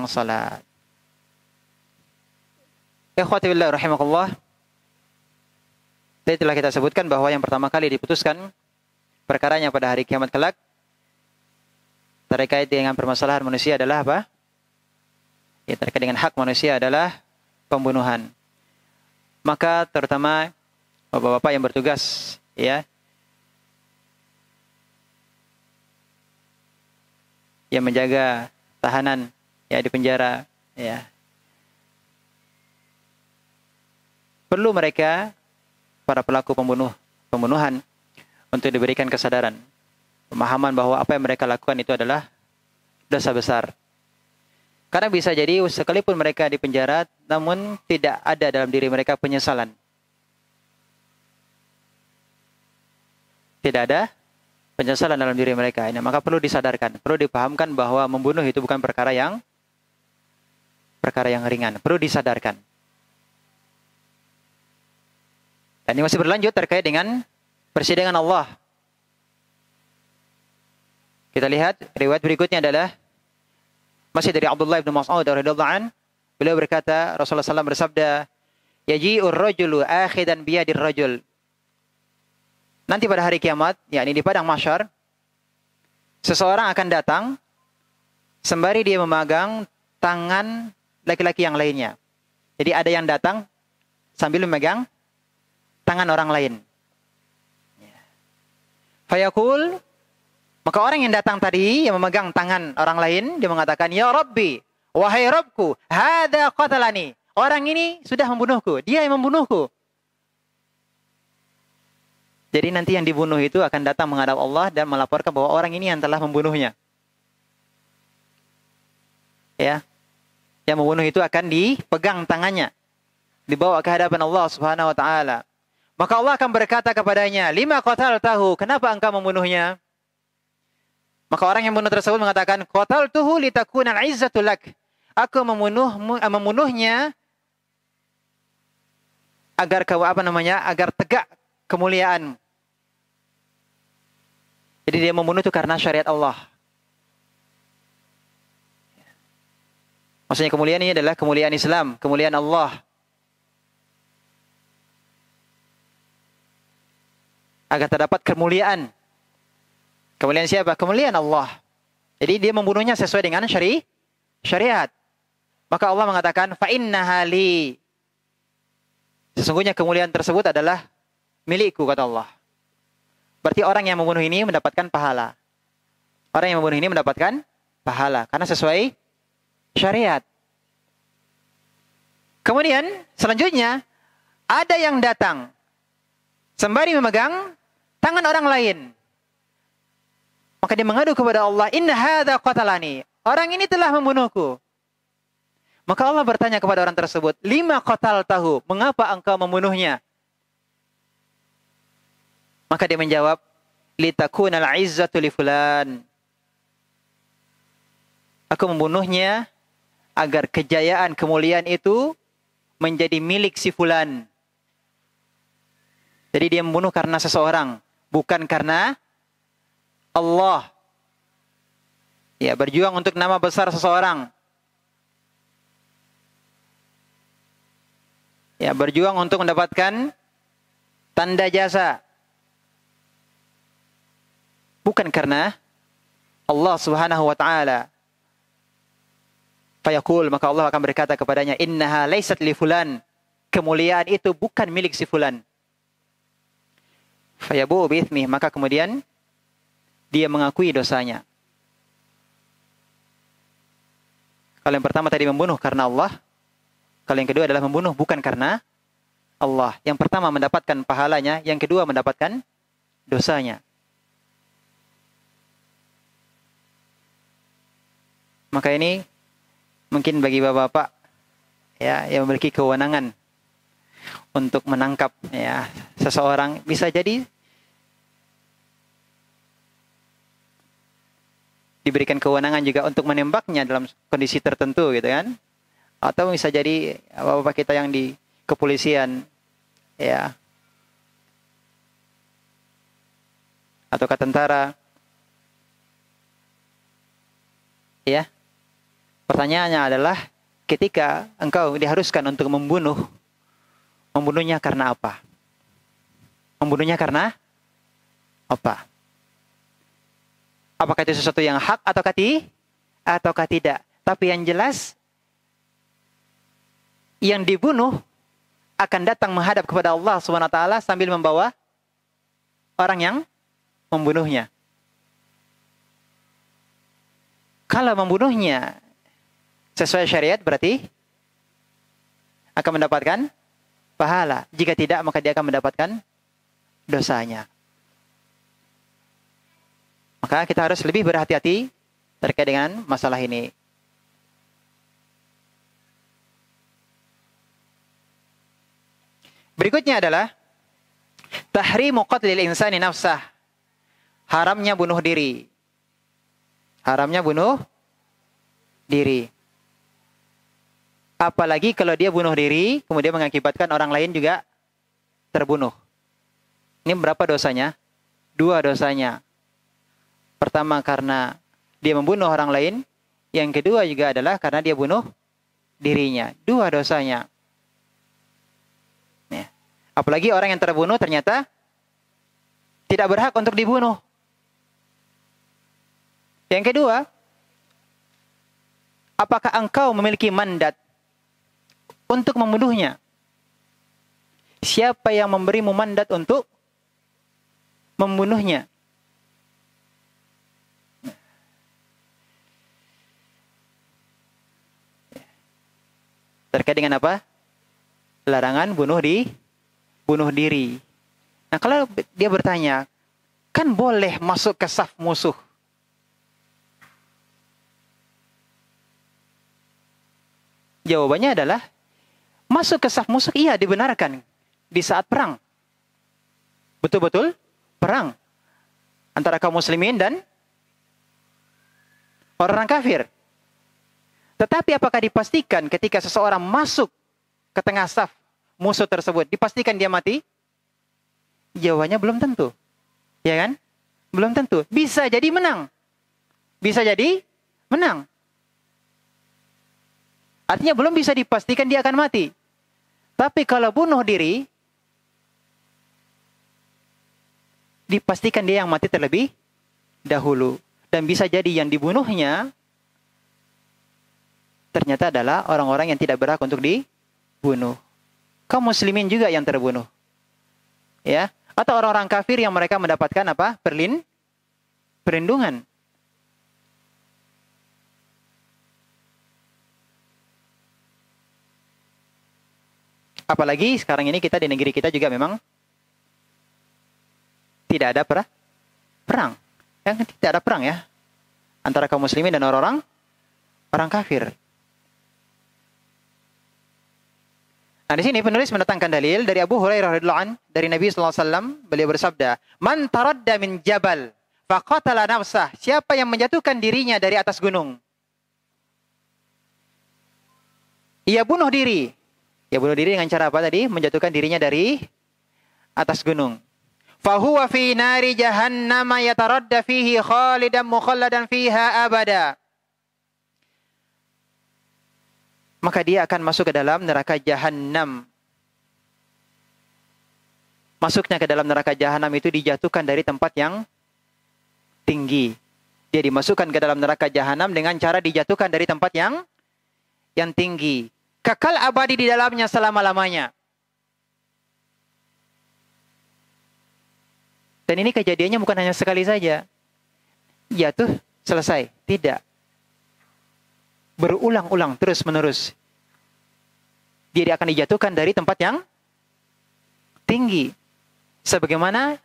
A: salat. Ikhwati billah rahimakumullah. Tadi telah kita sebutkan bahwa yang pertama kali diputuskan perkaranya pada hari kiamat kelak terkait dengan permasalahan manusia adalah apa? Ya, terkait dengan hak manusia adalah pembunuhan. Maka terutama bapak-bapak yang bertugas ya, yang menjaga tahanan ya di penjara, ya. Perlu mereka, para pelaku pembunuhan, untuk diberikan kesadaran, pemahaman bahwa apa yang mereka lakukan itu adalah dosa besar. Karena bisa jadi sekalipun mereka di penjara, namun tidak ada dalam diri mereka penyesalan. Tidak ada penyesalan dalam diri mereka. Ini maka perlu disadarkan, perlu dipahamkan bahwa membunuh itu bukan perkara yang ringan. Perlu disadarkan. Dan ini masih berlanjut terkait dengan persidangan Allah. Kita lihat riwayat berikutnya adalah masih dari Abdullah bin Mas'ud radhiyallahu an. Beliau berkata, Rasulullah SAW bersabda, "Yaji'ur rajulu akhidan biyadir rajul." Nanti pada hari kiamat, yakni di padang mahsyar, seseorang akan datang sembari dia memegang tangan laki-laki yang lainnya. Jadi ada yang datang sambil memegang tangan orang lain. Fayaqul, maka orang yang datang tadi yang memegang tangan orang lain, dia mengatakan, "Ya Rabbi, wahai Rabbku, hadza qatalani." Orang ini sudah membunuhku, dia yang membunuhku. Jadi nanti yang dibunuh itu akan datang menghadap Allah dan melaporkan bahwa orang ini yang telah membunuhnya. Ya. Yang membunuh itu akan dipegang tangannya, dibawa ke hadapan Allah Subhanahu wa taala. Maka Allah akan berkata kepadanya, "Lima qataltahu?" Kenapa engkau membunuhnya? Maka orang yang membunuh tersebut mengatakan, "Qataltuhu litakuna al-izzatu lak." Aku membunuhnya agar agar tegak kemuliaan. Jadi dia membunuh itu karena syariat Allah. Maksudnya kemuliaan ini adalah kemuliaan Islam, kemuliaan Allah. Agar terdapat kemuliaan. Kemuliaan siapa? Kemuliaan Allah. Jadi dia membunuhnya sesuai dengan syariat. Maka Allah mengatakan, "Fa innaha li." Sesungguhnya kemuliaan tersebut adalah milikku, kata Allah. Berarti orang yang membunuh ini mendapatkan pahala. Orang yang membunuh ini mendapatkan pahala karena sesuai syariat. Kemudian selanjutnya ada yang datang sembari memegang tangan orang lain. Maka dia mengadu kepada Allah, "Inna hadza qatalani." Orang ini telah membunuhku. Maka Allah bertanya kepada orang tersebut, "Lima qataltahu?" Mengapa engkau membunuhnya? Maka dia menjawab, "Litakunal izzatu li fulan." Aku membunuhnya agar kejayaan, kemuliaan itu menjadi milik si fulan. Jadi dia membunuh karena seseorang, bukan karena Allah. Ya, berjuang untuk nama besar seseorang. Ya, berjuang untuk mendapatkan tanda jasa. Bukan karena Allah Subhanahu wa taala. Fayaqul, maka Allah akan berkata kepadanya, "Innaha laysat li fulan." Kemuliaan itu bukan milik si fulan. Fayabu bi'ithmi, maka kemudian dia mengakui dosanya. Kalau yang pertama tadi membunuh karena Allah, kalau yang kedua adalah membunuh bukan karena Allah. Yang pertama mendapatkan pahalanya, yang kedua mendapatkan dosanya. Maka ini mungkin bagi bapak-bapak ya yang memiliki kewenangan untuk menangkap ya seseorang, bisa jadi diberikan kewenangan juga untuk menembaknya dalam kondisi tertentu gitu kan. Atau bisa jadi bapak-bapak kita yang di kepolisian ya atau ke tentara ya. Pertanyaannya adalah ketika engkau diharuskan untuk membunuhnya karena apa? Membunuhnya karena apa? Apakah itu sesuatu yang hak ataukah tidak? Tapi yang jelas yang dibunuh akan datang menghadap kepada Allah Subhanahu wa taala sambil membawa orang yang membunuhnya. Kalau membunuhnya sesuai syariat berarti akan mendapatkan pahala. Jika tidak, maka dia akan mendapatkan dosanya. Maka kita harus lebih berhati-hati terkait dengan masalah ini. Berikutnya adalah tahrimu qatlil insani nafsah. Haramnya bunuh diri. Haramnya bunuh diri. Apalagi kalau dia bunuh diri, kemudian mengakibatkan orang lain juga terbunuh. Ini berapa dosanya? 2 dosanya. Pertama karena dia membunuh orang lain. Yang kedua juga adalah karena dia bunuh dirinya. 2 dosanya. Ya. Apalagi orang yang terbunuh ternyata tidak berhak untuk dibunuh. Yang kedua, apakah engkau memiliki mandat untuk membunuhnya? Siapa yang memberimu mandat untuk membunuhnya? Terkait dengan apa? Larangan bunuh diri. Nah, kalau dia bertanya, kan boleh masuk ke saf musuh. Jawabannya adalah, masuk ke saf musuh iya dibenarkan di saat perang. Betul-betul perang antara kaum muslimin dan orang kafir. Tetapi apakah dipastikan ketika seseorang masuk ke tengah saf musuh tersebut, dipastikan dia mati? Jawabannya belum tentu. Ya kan? Belum tentu. Bisa jadi menang. Bisa jadi menang. Artinya belum bisa dipastikan dia akan mati. Tapi kalau bunuh diri, dipastikan dia yang mati terlebih dahulu. Dan bisa jadi yang dibunuhnya ternyata adalah orang-orang yang tidak berhak untuk dibunuh. Kaum muslimin juga yang terbunuh. Ya, atau orang-orang kafir yang mereka mendapatkan apa? Perlindungan. Apalagi sekarang ini kita di negeri kita juga memang tidak ada perang. Tidak ada perang ya antara kaum muslimin dan orang kafir. Nah, di sini penulis mendatangkan dalil dari Abu Hurairah radhiyallahu anhu dari Nabi sallallahu alaihi wasallam, beliau bersabda, "Man taradda min jabal faqatala nafsah." Siapa yang menjatuhkan dirinya dari atas gunung, ia bunuh diri. Ya bunuh diri dengan cara apa tadi? Menjatuhkan dirinya dari atas gunung. Fahuwa fi nari jahannam yataradda fihi khalidan mukhalladan fiha abada. Maka dia akan masuk ke dalam neraka jahanam. Masuknya ke dalam neraka jahanam itu dijatuhkan dari tempat yang tinggi. Dia dimasukkan ke dalam neraka jahanam dengan cara dijatuhkan dari tempat yang tinggi. Kekal abadi di dalamnya selama-lamanya. Dan ini kejadiannya bukan hanya sekali saja. Jatuh, selesai. Tidak. Berulang-ulang, terus-menerus. Dia akan dijatuhkan dari tempat yang tinggi. Sebagaimana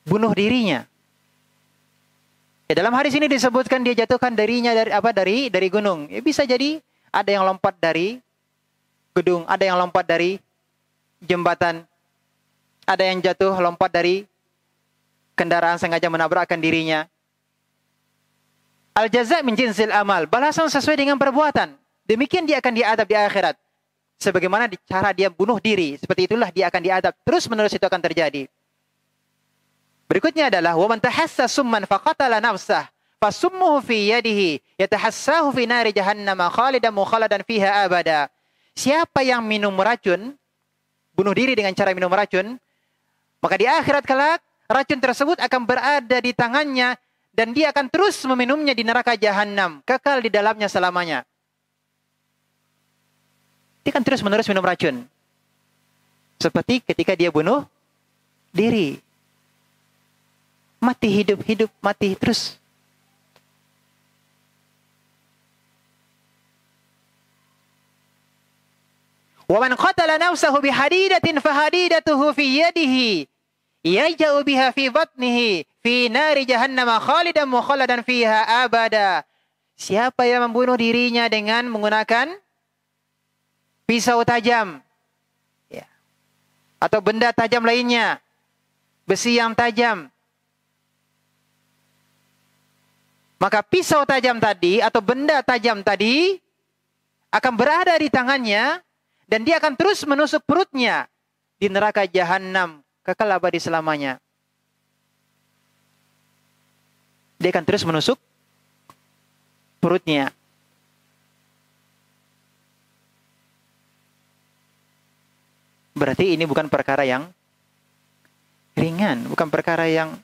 A: bunuh dirinya. Ya, dalam hadis ini disebutkan dia jatuhkan dirinya dari gunung. Ya, bisa jadi ada yang lompat dari gedung, ada yang lompat dari jembatan, ada yang jatuh lompat dari kendaraan sengaja menabrakkan dirinya. Al-jaza' min jinsil amal, balasan sesuai dengan perbuatan. Demikian dia akan diadab di akhirat. Sebagaimana cara dia bunuh diri, seperti itulah dia akan diadab. Terus-menerus itu akan terjadi. Berikutnya adalah wa man tahassa summan faqatala nafsah fasummuhu fi yadihi yatahassahu fi nari jahannam khalidan mukhalladan fiha abada. Siapa yang minum racun, bunuh diri dengan cara minum racun, maka di akhirat kelak racun tersebut akan berada di tangannya dan dia akan terus meminumnya di neraka jahanam, kekal di dalamnya selamanya. Dia akan terus menerus minum racun. Seperti ketika dia bunuh diri. Mati, hidup, hidup, mati terus. Wa man qatala nafsahu bihadidatin fahadidatuhu fi yadihi yaja'u biha fi batnihi fi nari jahannam khalidan mukhalladan fiha abada. Siapa yang membunuh dirinya dengan menggunakan pisau tajam, ya, atau benda tajam lainnya, besi yang tajam, maka pisau tajam tadi atau benda tajam tadi akan berada di tangannya dan dia akan terus menusuk perutnya di neraka jahanam kekal abadi selamanya. Dia akan terus menusuk perutnya. Berarti ini bukan perkara yang ringan, bukan perkara yang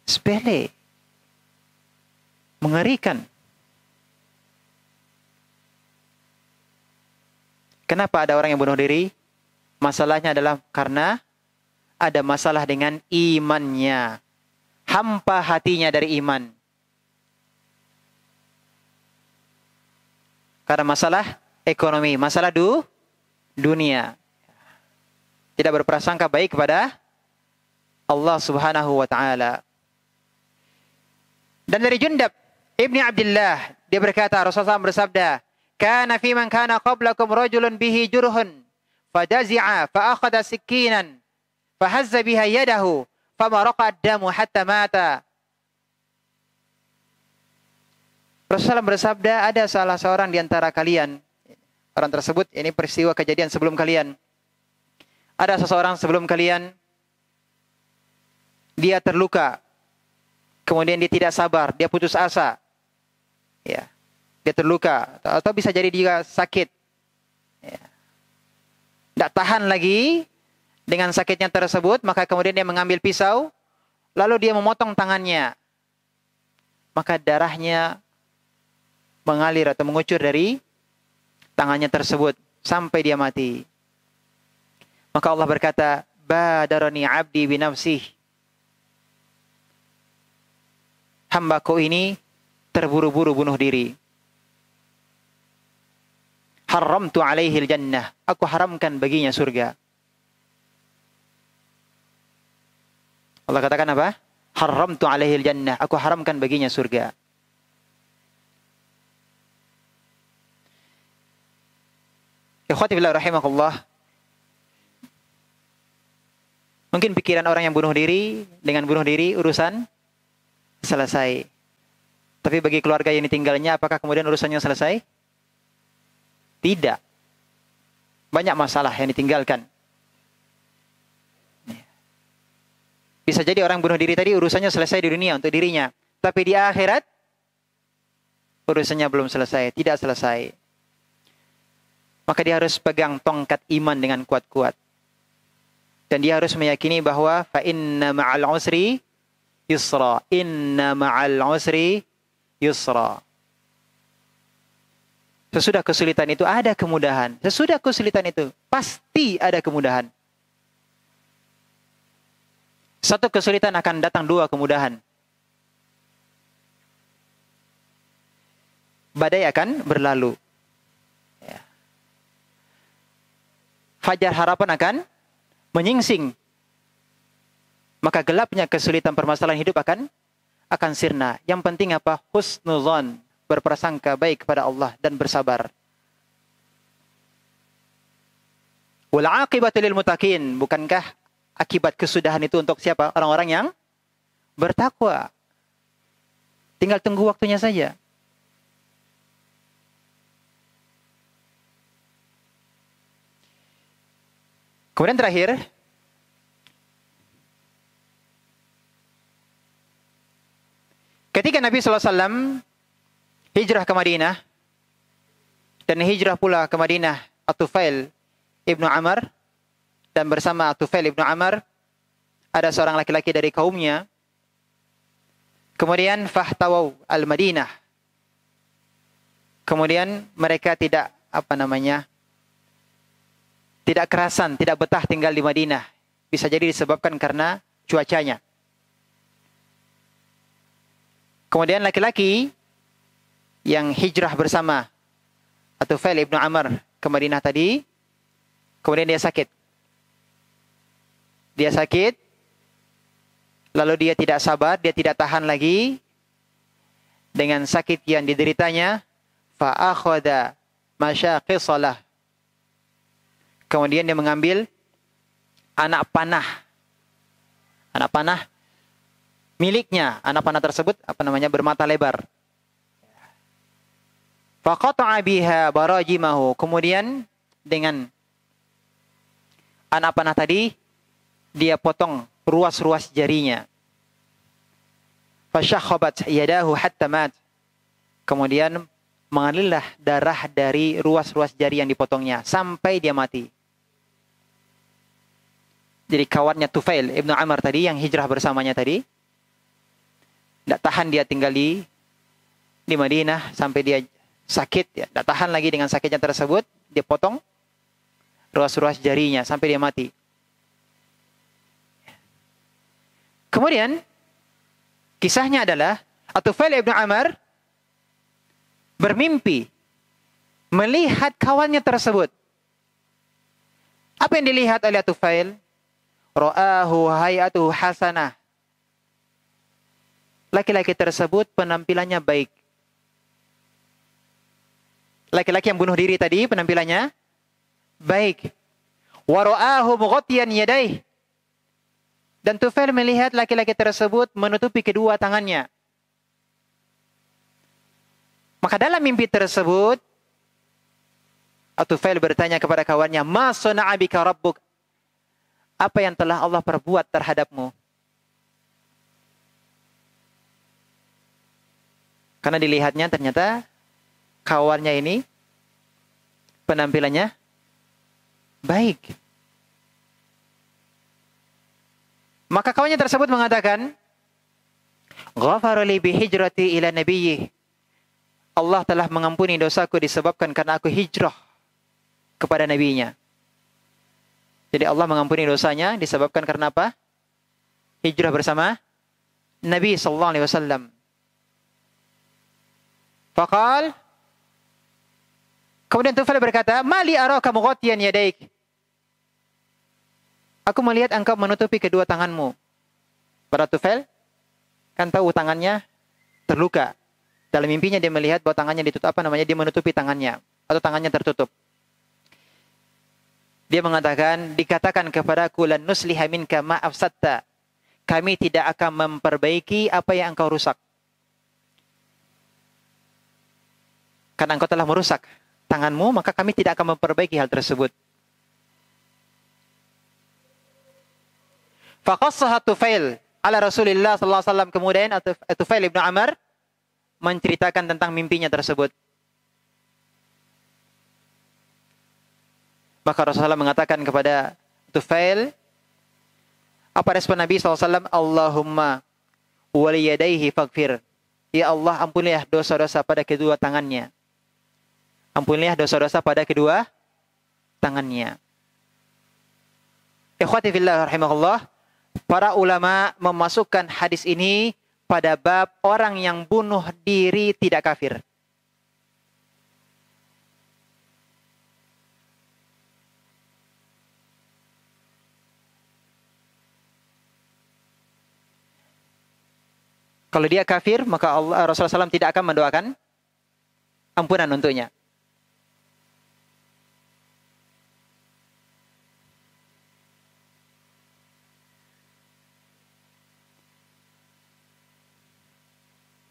A: sepele. Mengerikan. Kenapa ada orang yang bunuh diri? Masalahnya adalah karena ada masalah dengan imannya. Hampa hatinya dari iman. Karena masalah ekonomi, masalah dunia. Tidak berprasangka baik kepada Allah Subhanahu wa taala. Dan dari Jundab Ibni Abdullah, dia berkata, Rasulullah SAW bersabda, "Kana fi man kana qablakum rajulun bihi jurhun, fajazi'a fa akhadha sikinan, fahazza biha yadahu, famaraqa ad-damu hatta mata." Rasulullah bersabda, ada salah seorang di antara kalian, orang tersebut, ini peristiwa kejadian sebelum kalian. Ada seseorang sebelum kalian, dia terluka, kemudian dia tidak sabar, dia putus asa, ya, dia terluka, atau bisa jadi dia sakit, ya, tidak tahan lagi dengan sakitnya tersebut, maka kemudian dia mengambil pisau, lalu dia memotong tangannya, maka darahnya mengalir atau mengucur dari tangannya tersebut sampai dia mati. Maka Allah berkata, "Badarani 'abdi bi nafsih." Hambaku ini terburu-buru bunuh diri. Haramtu 'alaihil jannah. Aku haramkan baginya surga. Allah katakan apa? Haramtu 'alaihil jannah. Aku haramkan baginya surga. Ikhwati fillah rahimakumullah. Mungkin pikiran orang yang bunuh diri, dengan bunuh diri urusan selesai. Tapi bagi keluarga yang ditinggalnya, apakah kemudian urusannya selesai? Tidak. Banyak masalah yang ditinggalkan. Bisa jadi orang bunuh diri tadi urusannya selesai di dunia untuk dirinya. Tapi di akhirat, urusannya belum selesai, tidak selesai. Maka dia harus pegang tongkat iman dengan kuat-kuat. Dan dia harus meyakini bahwa fa inna ma'al usri yusra. Inna ma'al usri yusra. Sesudah kesulitan itu ada kemudahan. Sesudah kesulitan itu pasti ada kemudahan. Satu kesulitan akan datang dua kemudahan. Badai akan berlalu. Ya. Fajar harapan akan menyingsing. Maka gelapnya kesulitan permasalahan hidup akan sirna. Yang penting apa? Husnuzan, berprasangka baik kepada Allah dan bersabar. Wal aqibatu lil muttaqin. Bukankah akibat kesudahan itu untuk siapa? Orang-orang yang bertakwa. Tinggal tunggu waktunya saja. Kemudian terakhir, ketika Nabi SAW hijrah ke Madinah, dan hijrah pula ke Madinah At-Tufail ibnu Amr, dan bersama At-Tufail ibnu Amr ada seorang laki-laki dari kaumnya, kemudian fahtawau al-Madinah, kemudian mereka tidak tidak kerasan, tidak betah tinggal di Madinah. Bisa jadi disebabkan karena cuacanya. Kemudian laki-laki yang hijrah bersama At-Tufail ibnu Amr ke Madinah tadi, kemudian dia sakit. Dia sakit, lalu dia tidak sabar, dia tidak tahan lagi dengan sakit yang dideritanya. Fa'akhadha masyaqisalah. Kemudian dia mengambil anak panah. Anak panah miliknya. Anak panah tersebut bermata lebar. Faqata'a biha barajimahu. Kemudian dengan anak panah tadi dia potong ruas-ruas jarinya. Fashakhabat yadahu hatta mat. Kemudian mengalirlah darah dari ruas-ruas jari yang dipotongnya sampai dia mati. Jadi kawannya Tufail ibnu Amr tadi yang hijrah bersamanya tadi, tidak tahan dia tinggal di Madinah sampai dia sakit, ya. Tidak tahan lagi dengan sakitnya tersebut, dia potong ruas-ruas jarinya sampai dia mati. Kemudian kisahnya adalah At-Tufail ibnu Amr bermimpi melihat kawannya tersebut. Apa yang dilihat oleh At-Tufail? Ra'ahu hayatuhu hasanah. Laki-laki tersebut penampilannya baik. Laki-laki yang bunuh diri tadi penampilannya baik. Wa ra'ahu mughatiyan yadayhi. Dan Tufail melihat laki-laki tersebut menutupi kedua tangannya. Maka dalam mimpi tersebut, At-Tufail bertanya kepada kawannya, "Ma sana'a bika rabbuk?" Apa yang telah Allah perbuat terhadapmu? Karena dilihatnya ternyata kawannya ini penampilannya baik. Maka kawannya tersebut mengatakan, "Ghafara li bi hijrati ila nabiyyi." Allah telah mengampuni dosaku disebabkan karena aku hijrah kepada nabinya. Jadi Allah mengampuni dosanya disebabkan karena apa? Hijrah bersama Nabi sallallahu alaihi wasallam. Faqal, kemudian Tufail berkata, "Mali araka mughatiyan yadaik." Aku melihat engkau menutupi kedua tanganmu. Para Tufail kan tahu tangannya terluka. Dalam mimpinya dia melihat bahwa tangannya ditutup, dia menutupi tangannya atau tangannya tertutup. Dia mengatakan, dikatakan kepadaku, lan nusliha minka ma afsadta. Kami tidak akan memperbaiki apa yang engkau rusak. Karena engkau telah merusak tanganmu, maka kami tidak akan memperbaiki hal tersebut. Faqassaha Tufail ala Rasulillah sallallahu alaihi wasallam. Kemudian Tufail ibnu Amr menceritakan tentang mimpinya tersebut. Maka Rasulullah mengatakan kepada Tufail, apa respon Nabi SAW? Allahumma waliyadaihi faghfir. Ya Allah, ampunilah dosa-dosa pada kedua tangannya. Ampunilah dosa-dosa pada kedua tangannya. Ikhwati fillah rahimahullah, para ulama memasukkan hadis ini pada bab orang yang bunuh diri tidak kafir. Kalau dia kafir, maka Rasulullah SAW tidak akan mendoakan ampunan untuknya.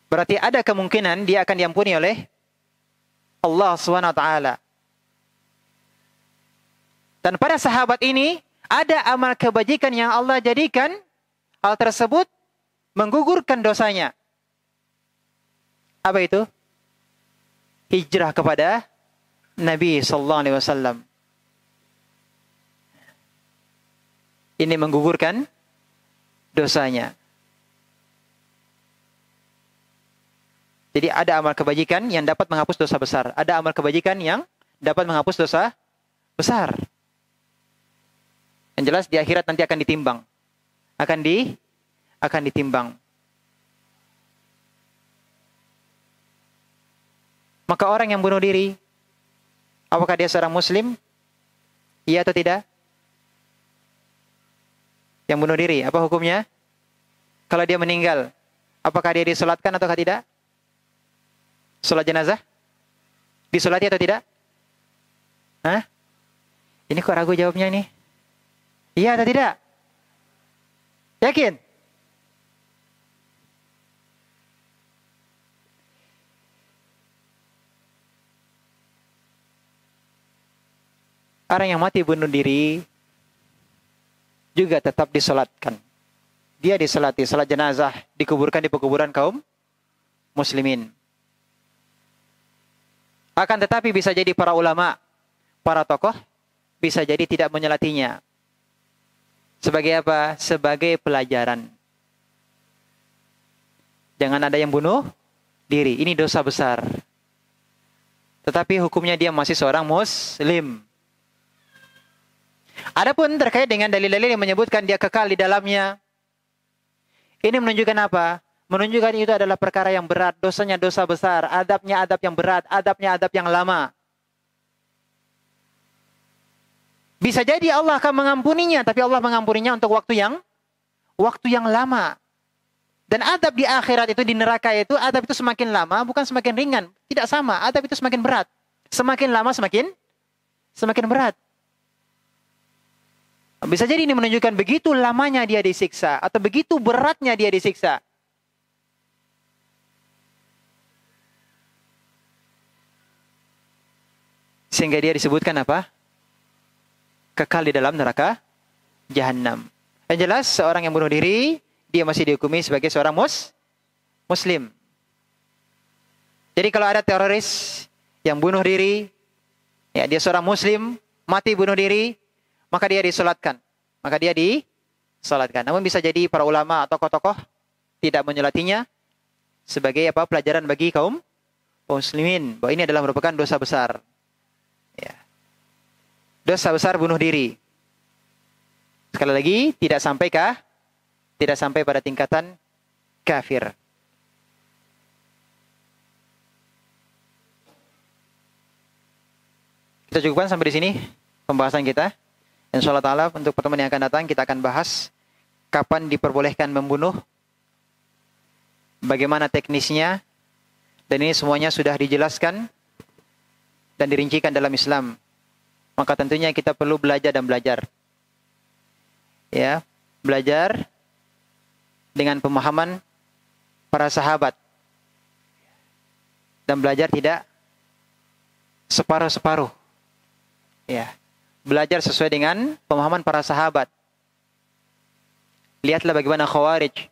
A: Berarti ada kemungkinan dia akan diampuni oleh Allah SWT. Dan pada sahabat ini, ada amal kebajikan yang Allah jadikan hal tersebut menggugurkan dosanya. Apa itu? Hijrah kepada Nabi sallallahu alaihi wasallam. Ini menggugurkan dosanya. Jadi ada amal kebajikan yang dapat menghapus dosa besar. Ada amal kebajikan yang dapat menghapus dosa besar. Yang jelas di akhirat nanti akan ditimbang. Akan ditimbang. Maka orang yang bunuh diri, apakah dia seorang muslim? Iya atau tidak? Yang bunuh diri, apa hukumnya? Kalau dia meninggal, apakah dia disolatkan atau tidak? Solat jenazah? Disolati atau tidak? Hah? Ini kok ragu jawabnya ini? Iya atau tidak? Yakin? Orang yang mati bunuh diri juga tetap disolatkan. Dia disolati, salat jenazah, dikuburkan di pekuburan kaum muslimin. Akan tetapi bisa jadi para ulama, para tokoh, bisa jadi tidak menyolatinya. Sebagai apa? Sebagai pelajaran. Jangan ada yang bunuh diri. Ini dosa besar. Tetapi hukumnya dia masih seorang muslim. Adapun terkait dengan dalil-dalil yang menyebutkan dia kekal di dalamnya, ini menunjukkan apa? Menunjukkan itu adalah perkara yang berat, dosanya dosa besar, adabnya adab yang berat, adabnya adab yang lama. Bisa jadi Allah akan mengampuninya, tapi Allah mengampuninya untuk waktu yang lama. Dan adab di akhirat itu, di neraka itu, adab itu semakin lama, bukan semakin ringan. Tidak sama, adab itu semakin berat. Semakin lama semakin berat. Bisa jadi ini menunjukkan begitu lamanya dia disiksa, atau begitu beratnya dia disiksa. Sehingga dia disebutkan apa? Kekal di dalam neraka Jahannam. Yang jelas seorang yang bunuh diri, dia masih dihukumi sebagai seorang muslim. Jadi kalau ada teroris yang bunuh diri, ya dia seorang muslim, mati bunuh diri, maka dia disolatkan. Namun bisa jadi para ulama atau tokoh-tokoh tidak menyolatinya sebagai apa? Pelajaran bagi kaum muslimin bahwa ini adalah merupakan dosa besar. Ya. Dosa besar bunuh diri. Sekali lagi, tidak sampai pada tingkatan kafir. Kita cukupkan sampai di sini pembahasan kita. Insyaallah ta'ala untuk pertemuan yang akan datang kita akan bahas kapan diperbolehkan membunuh, bagaimana teknisnya, dan ini semuanya sudah dijelaskan dan dirincikan dalam Islam. Maka tentunya kita perlu belajar dan belajar. Ya, belajar dengan pemahaman para sahabat. Dan belajar tidak separuh-separuh. Ya. Belajar sesuai dengan pemahaman para sahabat. Lihatlah bagaimana Khawarij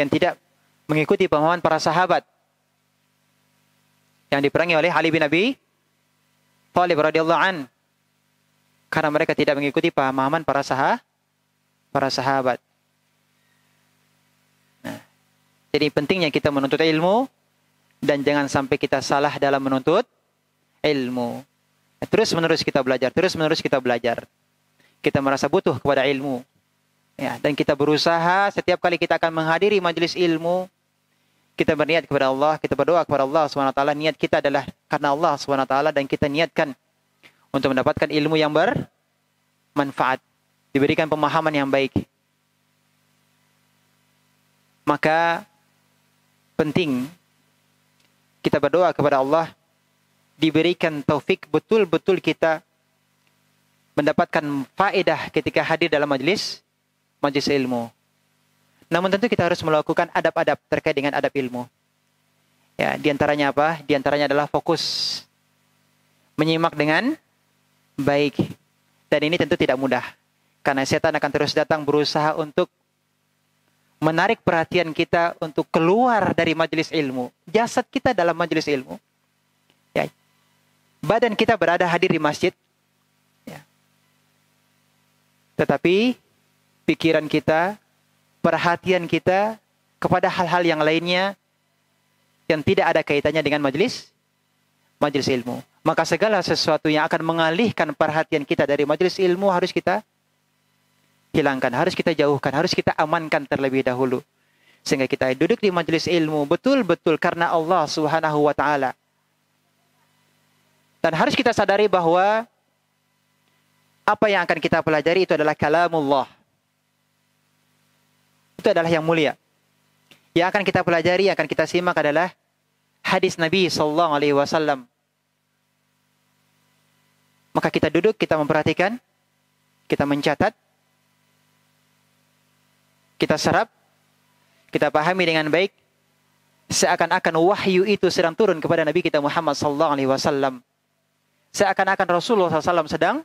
A: yang tidak mengikuti pemahaman para sahabat yang diperangi oleh Ali bin Abi Thalib radhiyallahu an, karena mereka tidak mengikuti pemahaman para sahabat. Nah, jadi pentingnya kita menuntut ilmu dan jangan sampai kita salah dalam menuntut ilmu. Terus menerus kita belajar. Kita merasa butuh kepada ilmu. Ya, dan kita berusaha setiap kali kita akan menghadiri majelis ilmu, kita berniat kepada Allah, kita berdoa kepada Allah SWT. Niat kita adalah karena Allah SWT dan kita niatkan untuk mendapatkan ilmu yang bermanfaat, diberikan pemahaman yang baik. Maka penting kita berdoa kepada Allah diberikan taufik betul-betul kita mendapatkan faedah ketika hadir dalam majelis ilmu. Namun tentu kita harus melakukan adab-adab terkait dengan adab ilmu. Ya, diantaranya apa? Diantaranya adalah fokus, menyimak dengan baik. Dan ini tentu tidak mudah, karena setan akan terus datang berusaha untuk menarik perhatian kita untuk keluar dari majelis ilmu. Jasad kita dalam majelis ilmu. Ya. Badan kita berada hadir di masjid. Ya. Tetapi pikiran kita, perhatian kita kepada hal-hal yang lainnya yang tidak ada kaitannya dengan majelis ilmu. Maka segala sesuatu yang akan mengalihkan perhatian kita dari majelis ilmu harus kita hilangkan, harus kita jauhkan, harus kita amankan terlebih dahulu. Sehingga kita duduk di majelis ilmu betul-betul karena Allah Subhanahu wa taala. Dan harus kita sadari bahwa apa yang akan kita pelajari itu adalah kalamullah. Itu adalah yang mulia. Yang akan kita pelajari, yang akan kita simak adalah hadis Nabi sallallahu alaihi wasallam. Maka kita duduk, kita memperhatikan, kita mencatat, kita serap, kita pahami dengan baik, seakan-akan wahyu itu sedang turun kepada Nabi kita Muhammad sallallahu alaihi wasallam. Seakan-akan Rasulullah SAW sedang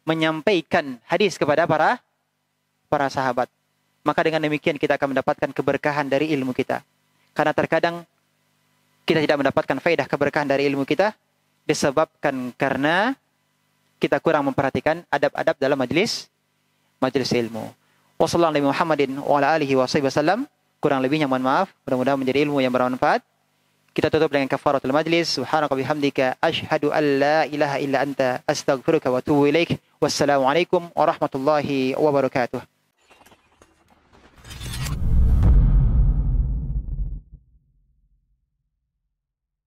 A: menyampaikan hadis kepada para sahabat. Maka dengan demikian kita akan mendapatkan keberkahan dari ilmu kita. Karena terkadang kita tidak mendapatkan faedah keberkahan dari ilmu kita disebabkan karena kita kurang memperhatikan adab-adab dalam majelis ilmu. Wassallallahu Muhammadin wa ala alihi wasallam. Kurang lebihnya mohon maaf. Mudah-mudahan menjadi ilmu yang bermanfaat. Kita tutup dengan kafaratul majlis. Subhanaka bihamdika asyhadu an la ilaha illa anta astaghfiruka wa atubu ilaik. Wassalamualaikum warahmatullahi wabarakatuh.